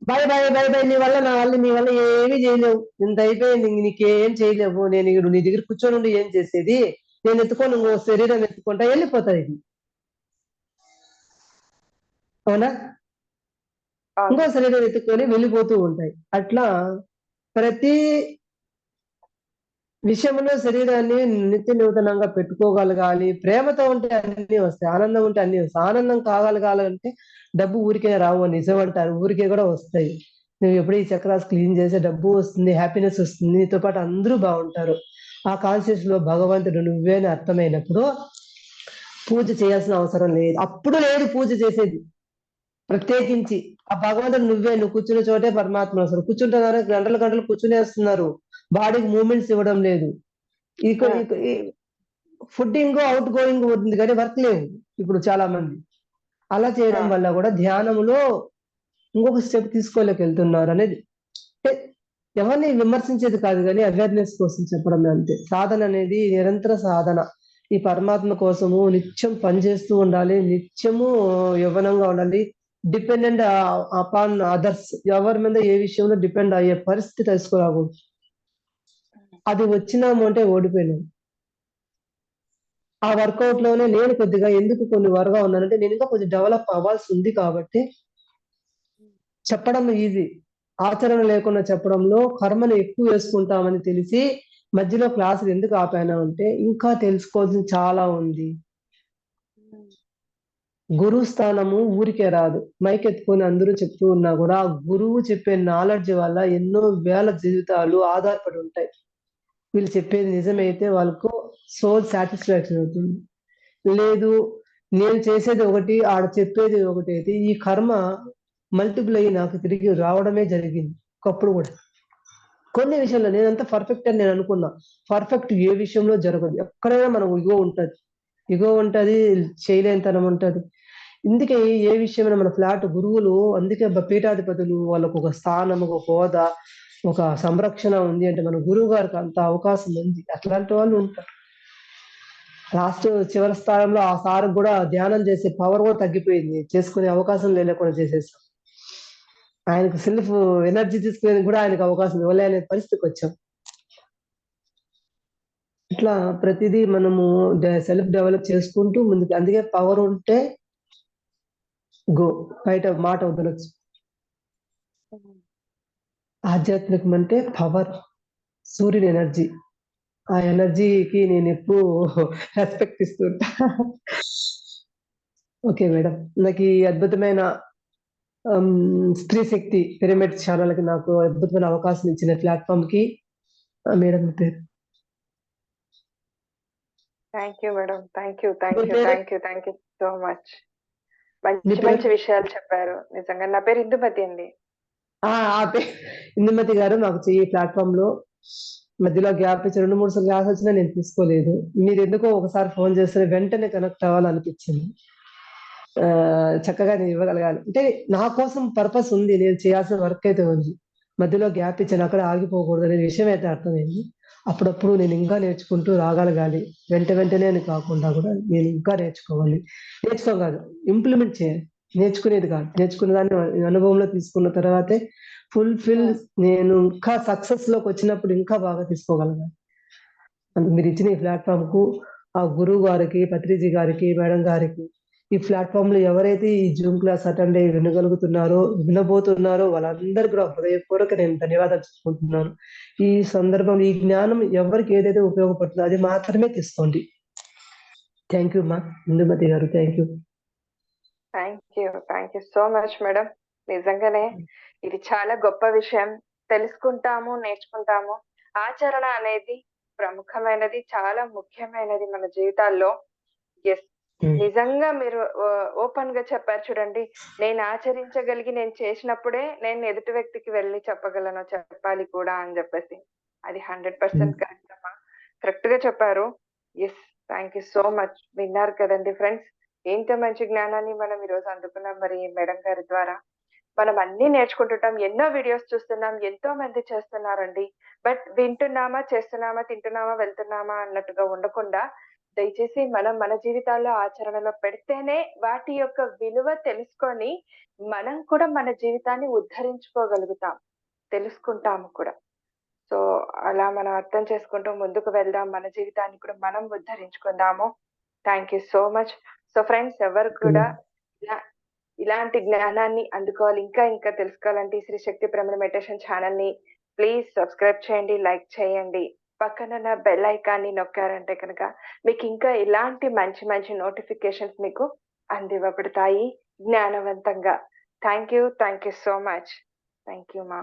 బై బై బై బై, నీ వల్ల నా వల్ల నీ వల్ల ఏమీ చేయలేవు, ఇంత అయిపోయింది, నీకేం చేయలేవు, నేను నీ దగ్గర కూర్చొని ఉండి ఏం చేసేది, నేను ఎత్తుకొని ఇంకో శరీరం ఎత్తుకుంటా వెళ్ళిపోతాయి. ఇది అవునా? ఇంకో శరీరం ఎత్తుకొని వెళ్ళిపోతూ ఉంటాయి. అట్లా ప్రతి విషయంలో శరీరాన్ని నిత్య నూతనంగా పెట్టుకోగలగాలి. ప్రేమతో ఉంటే అన్ని వస్తాయి, ఆనందం ఉంటే అన్ని వస్తాయి. ఆనందం కాగలగాలంటే డబ్బు ఊరికే రావు అని నిజం అంటారు, ఊరికే కూడా వస్తాయి. నువ్వు ఎప్పుడు ఈ చక్రాస్ క్లీన్ చేసే డబ్బు వస్తుంది, హ్యాపీనెస్ వస్తుంది, నీతో పాటు అందరూ బాగుంటారు. ఆ కాన్షియస్ లో భగవంతుడు నువ్వే అని అర్థమైనప్పుడు పూజ చేయాల్సిన అవసరం లేదు. అప్పుడు లేదు పూజ చేసేది. ప్రత్యేకించి ఆ భగవంతుడు నువ్వే, నువ్వు కూర్చునే చోటే పరమాత్మ వస్తారు. కూర్చుంటున్నారు, గంటలు గంటలు కూర్చునేస్తున్నారు, బాడీకి మూమెంట్స్ ఇవ్వడం లేదు. ఫుడ్డింగ్ అవుట్ గోయింగ్ ఉంటుంది కానీ వర్క్ లేదు ఇప్పుడు చాలా మంది. అలా చేయడం వల్ల కూడా ధ్యానంలో ఇంకొక స్టెప్ తీసుకోలేక వెళ్తున్నారు అనేది. ఎవరిని విమర్శించేది కాదు కానీ అవేర్నెస్ కోసం చెప్పడం అంతే. సాధన అనేది నిరంతర సాధన. ఈ పరమాత్మ కోసము నిత్యం పనిచేస్తూ ఉండాలి, నిత్యము యవ్వనంగా ఉండాలి. డిపెండెంట్ అపాన్ అదర్స్, ఎవరి మీద ఏ విషయంలో డిపెండ్ అయ్యే పరిస్థితి తీసుకురాకూడదు. అది వచ్చినాము అంటే ఓడిపోయినాము. ఆ వర్కౌట్ లోనే నేను కొద్దిగా ఎందుకు కొన్ని వరగా ఉన్నానంటే నేను ఇంకా కొంచెం డెవలప్ అవ్వాల్సి ఉంది కాబట్టి చెప్పడం ఈజీ, ఆచరణ లేకుండా చెప్పడంలో కర్మను ఎక్కువ వేసుకుంటామని తెలిసి మధ్యలో క్లాసులు ఎందుకు ఆపాను అంటే ఇంకా తెలుసుకోవాల్సింది చాలా ఉంది. గురువు స్థానము ఊరికే రాదు. మైక్ ఎత్తుకొని అందరూ చెప్తూ ఉన్నా కూడా గురువు చెప్పే నాలెడ్జ్ వల్ల ఎన్నో వేల జీవితాలు ఆధారపడి ఉంటాయి. వీళ్ళు చెప్పేది నిజమైతే వాళ్ళకు సోల్ సాటిస్ఫాక్షన్ అవుతుంది. లేదు నేను చేసేది ఒకటి ఆడ చెప్పేది ఒకటి అయితే ఈ కర్మ మల్టిపుల్ అయ్యి నాకు తిరిగి రావడమే జరిగింది. ఒకప్పుడు కూడా కొన్ని విషయంలో నేనంతా పర్ఫెక్ట్ అని నేను అనుకున్నా. పర్ఫెక్ట్ ఏ విషయంలో జరగదు. ఎక్కడైనా మనకు ఇగో ఉంటది, చేయలేనితనం ఉంటది. ఇందుకే ఏ విషయమైనా మన ఫ్లాట్ గురువులు, అందుకే పీఠాధిపతులు వాళ్ళకు ఒక స్థానం, ఒక హోదా, ఒక సంరక్షణ ఉంది అంటే మన గురువు గారికి అంత అవకాశం ఉంది. అట్లాంటి వాళ్ళు ఉంటారు. లాస్ట్ చివరి స్థానంలో ఆ సార్ కూడా ధ్యానం చేసే పవర్ కూడా తగ్గిపోయింది, చేసుకునే అవకాశం లేకుండా చేసేసాం. ఆయనకు సెల్ఫ్ ఎనర్జీ తీసుకునేది కూడా ఆయనకు అవకాశం ఇవ్వలేని పరిస్థితికి వచ్చాం. ఇట్లా ప్రతిదీ మనము సెల్ఫ్ డెవలప్ చేసుకుంటూ ముందుకు. అందుకే పవర్ ఉంటే గో, బయట మాట వదలొచ్చు. ఆధ్యాత్మికం అంటే పవర్, సూర్యుని ఎనర్జీ. ఆ ఎనర్జీకి నేను ఎప్పుడు రెస్పెక్ట్ ఇస్తుంటా. ఓకే మేడం, నాకు ఈ అద్భుతమైన స్త్రీ శక్తి పిరమిడ్ ఛానల్ కి నాకు అద్భుతమైన అవకాశం ఇచ్చిన ప్లాట్ఫామ్ కి మేడం పేరు. Thank you madam, thank you so much. మీ మంచి పేరు? మంచి విషయాలు చెప్పారు నిజంగా. నా పేరు ఇందుమతి అండి. ఇందుమతి గారు, మాకు ఈ ప్లాట్ఫామ్ లో మధ్యలో గ్యాప్ ఇచ్చి 2-3 సార్లు గ్యాప్ వచ్చినా నేను తీసుకోలేదు. మీరు ఎందుకో ఒకసారి ఫోన్ చేస్తే వెంటనే కనెక్ట్ అవ్వాలనిపించింది. చక్కగా నేను ఇవ్వగలగాలి. అంటే నా కోసం పర్పస్ ఉంది. నేను చేయాల్సిన వర్క్ అయితే ఉంది. మధ్యలో గ్యాప్ ఇచ్చాను. అక్కడ ఆగిపోకూడదు అనే విషయం అయితే అర్థమైంది. అప్పుడప్పుడు నేను ఇంకా నేర్చుకుంటూ రాగలగాలి. వెంటనే అని కాకుండా కూడా నేను ఇంకా నేర్చుకోవాలి. నేర్చుకోం కాదు, ఇంప్లిమెంట్ చేయాలి. నేర్చుకునేది కాదు. నేర్చుకున్న దాన్ని అనుభవంలో తీసుకున్న తర్వాతే నేను ఇంకా సక్సెస్‌లోకొచ్చినప్పుడు ఇంకా బాగా తీసుకోగలగాలి. మీరిచ్చిన ఈ ప్లాట్‌ఫార్మ్‌కు ఆ గురువు గారికి, పత్రిజీ గారికి, మేడం గారికి, ఈ ప్లాట్‌ఫార్మ్‌లో ఎవరైతే ఈ జూమ్ క్లాస్ అటెండ్ అయ్యి వినబోతున్నారో వాళ్ళందరికీ కూడా హృదయపూర్వక నేను ధన్యవాదాలు చెప్పుకుంటున్నాను. ఈ సందర్భం, ఈ జ్ఞానం ఎవరికి ఏదైతే ఉపయోగపడుతుందో అది మాత్రమే తీసుకోండి. థాంక్ యూ అమ్మా. ఇందుమతి గారు. Thank you. Thank you so much madam. నిజంగానే ఇది చాలా గొప్ప విషయం. తెలుసుకుంటాము, నేర్చుకుంటాము. ఆచరణ అనేది ప్రముఖమైనది, చాలా ముఖ్యమైనది మన జీవితాల్లో. యెస్. హ్మ్. నిజంగా మీరు ఓపెన్ గా చెప్పారు చూడండి. నేను ఆచరించగలిగి నేను చేసినప్పుడే నేను ఎదుటి వ్యక్తికి వెళ్లి చెప్పగలను, చెప్పాలి కూడా అని చెప్పేసి. అది 100% కరెక్ట్ అమ్మా. కరెక్ట్ గా చెప్పారు. Yes. Thank you so much. విన్నారు కదండి ఫ్రెండ్స్. ఎంత మంచి జ్ఞానాన్ని మనం ఈరోజు అందుకున్నాం మరి మేడం గారి ద్వారా. మనం అన్నీ నేర్చుకుంటుంటాం. ఎన్నో వీడియోస్ చూస్తున్నాం. ఎంతో మంది చేస్తున్నారండి. బట్ వింటున్నామా, చేస్తున్నామా, తింటున్నామా, వెళ్తున్నామా అన్నట్టుగా ఉండకుండా దయచేసి మనం మన జీవితాల్లో ఆచరణలో పెడితేనే వాటి యొక్క విలువ తెలుసుకొని మనం కూడా మన జీవితాన్ని ఉద్ధరించుకోగలుగుతాం. తెలుసుకుంటాము కూడా. సో, అలా మనం అర్థం చేసుకుంటూ ముందుకు వెళ్దాం. మన జీవితాన్ని కూడా మనం ఉద్ధరించుకుందాము. Thank you so much. So friends, ఎవరు కూడా ఇలా ఇలాంటి జ్ఞానాన్ని అందుకోవాలి, ఇంకా ఇంకా తెలుసుకోవాలంటే ఈ శ్రీ శక్తి ప్రమిద మెడిటేషన్ ఛానల్‌ని ప్లీజ్ సబ్స్క్రైబ్ చేయండి, లైక్ చేయండి. పక్కనున్న బెల్ ఐకాన్‌ని నొక్కారంటే కనుక మీకు ఇంకా ఇలాంటి మంచి మంచి నోటిఫికేషన్స్ మీకు అందివ్వబడతాయి జ్ఞానవంతంగా. Thank you so much. Thank you మా.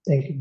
Thank you.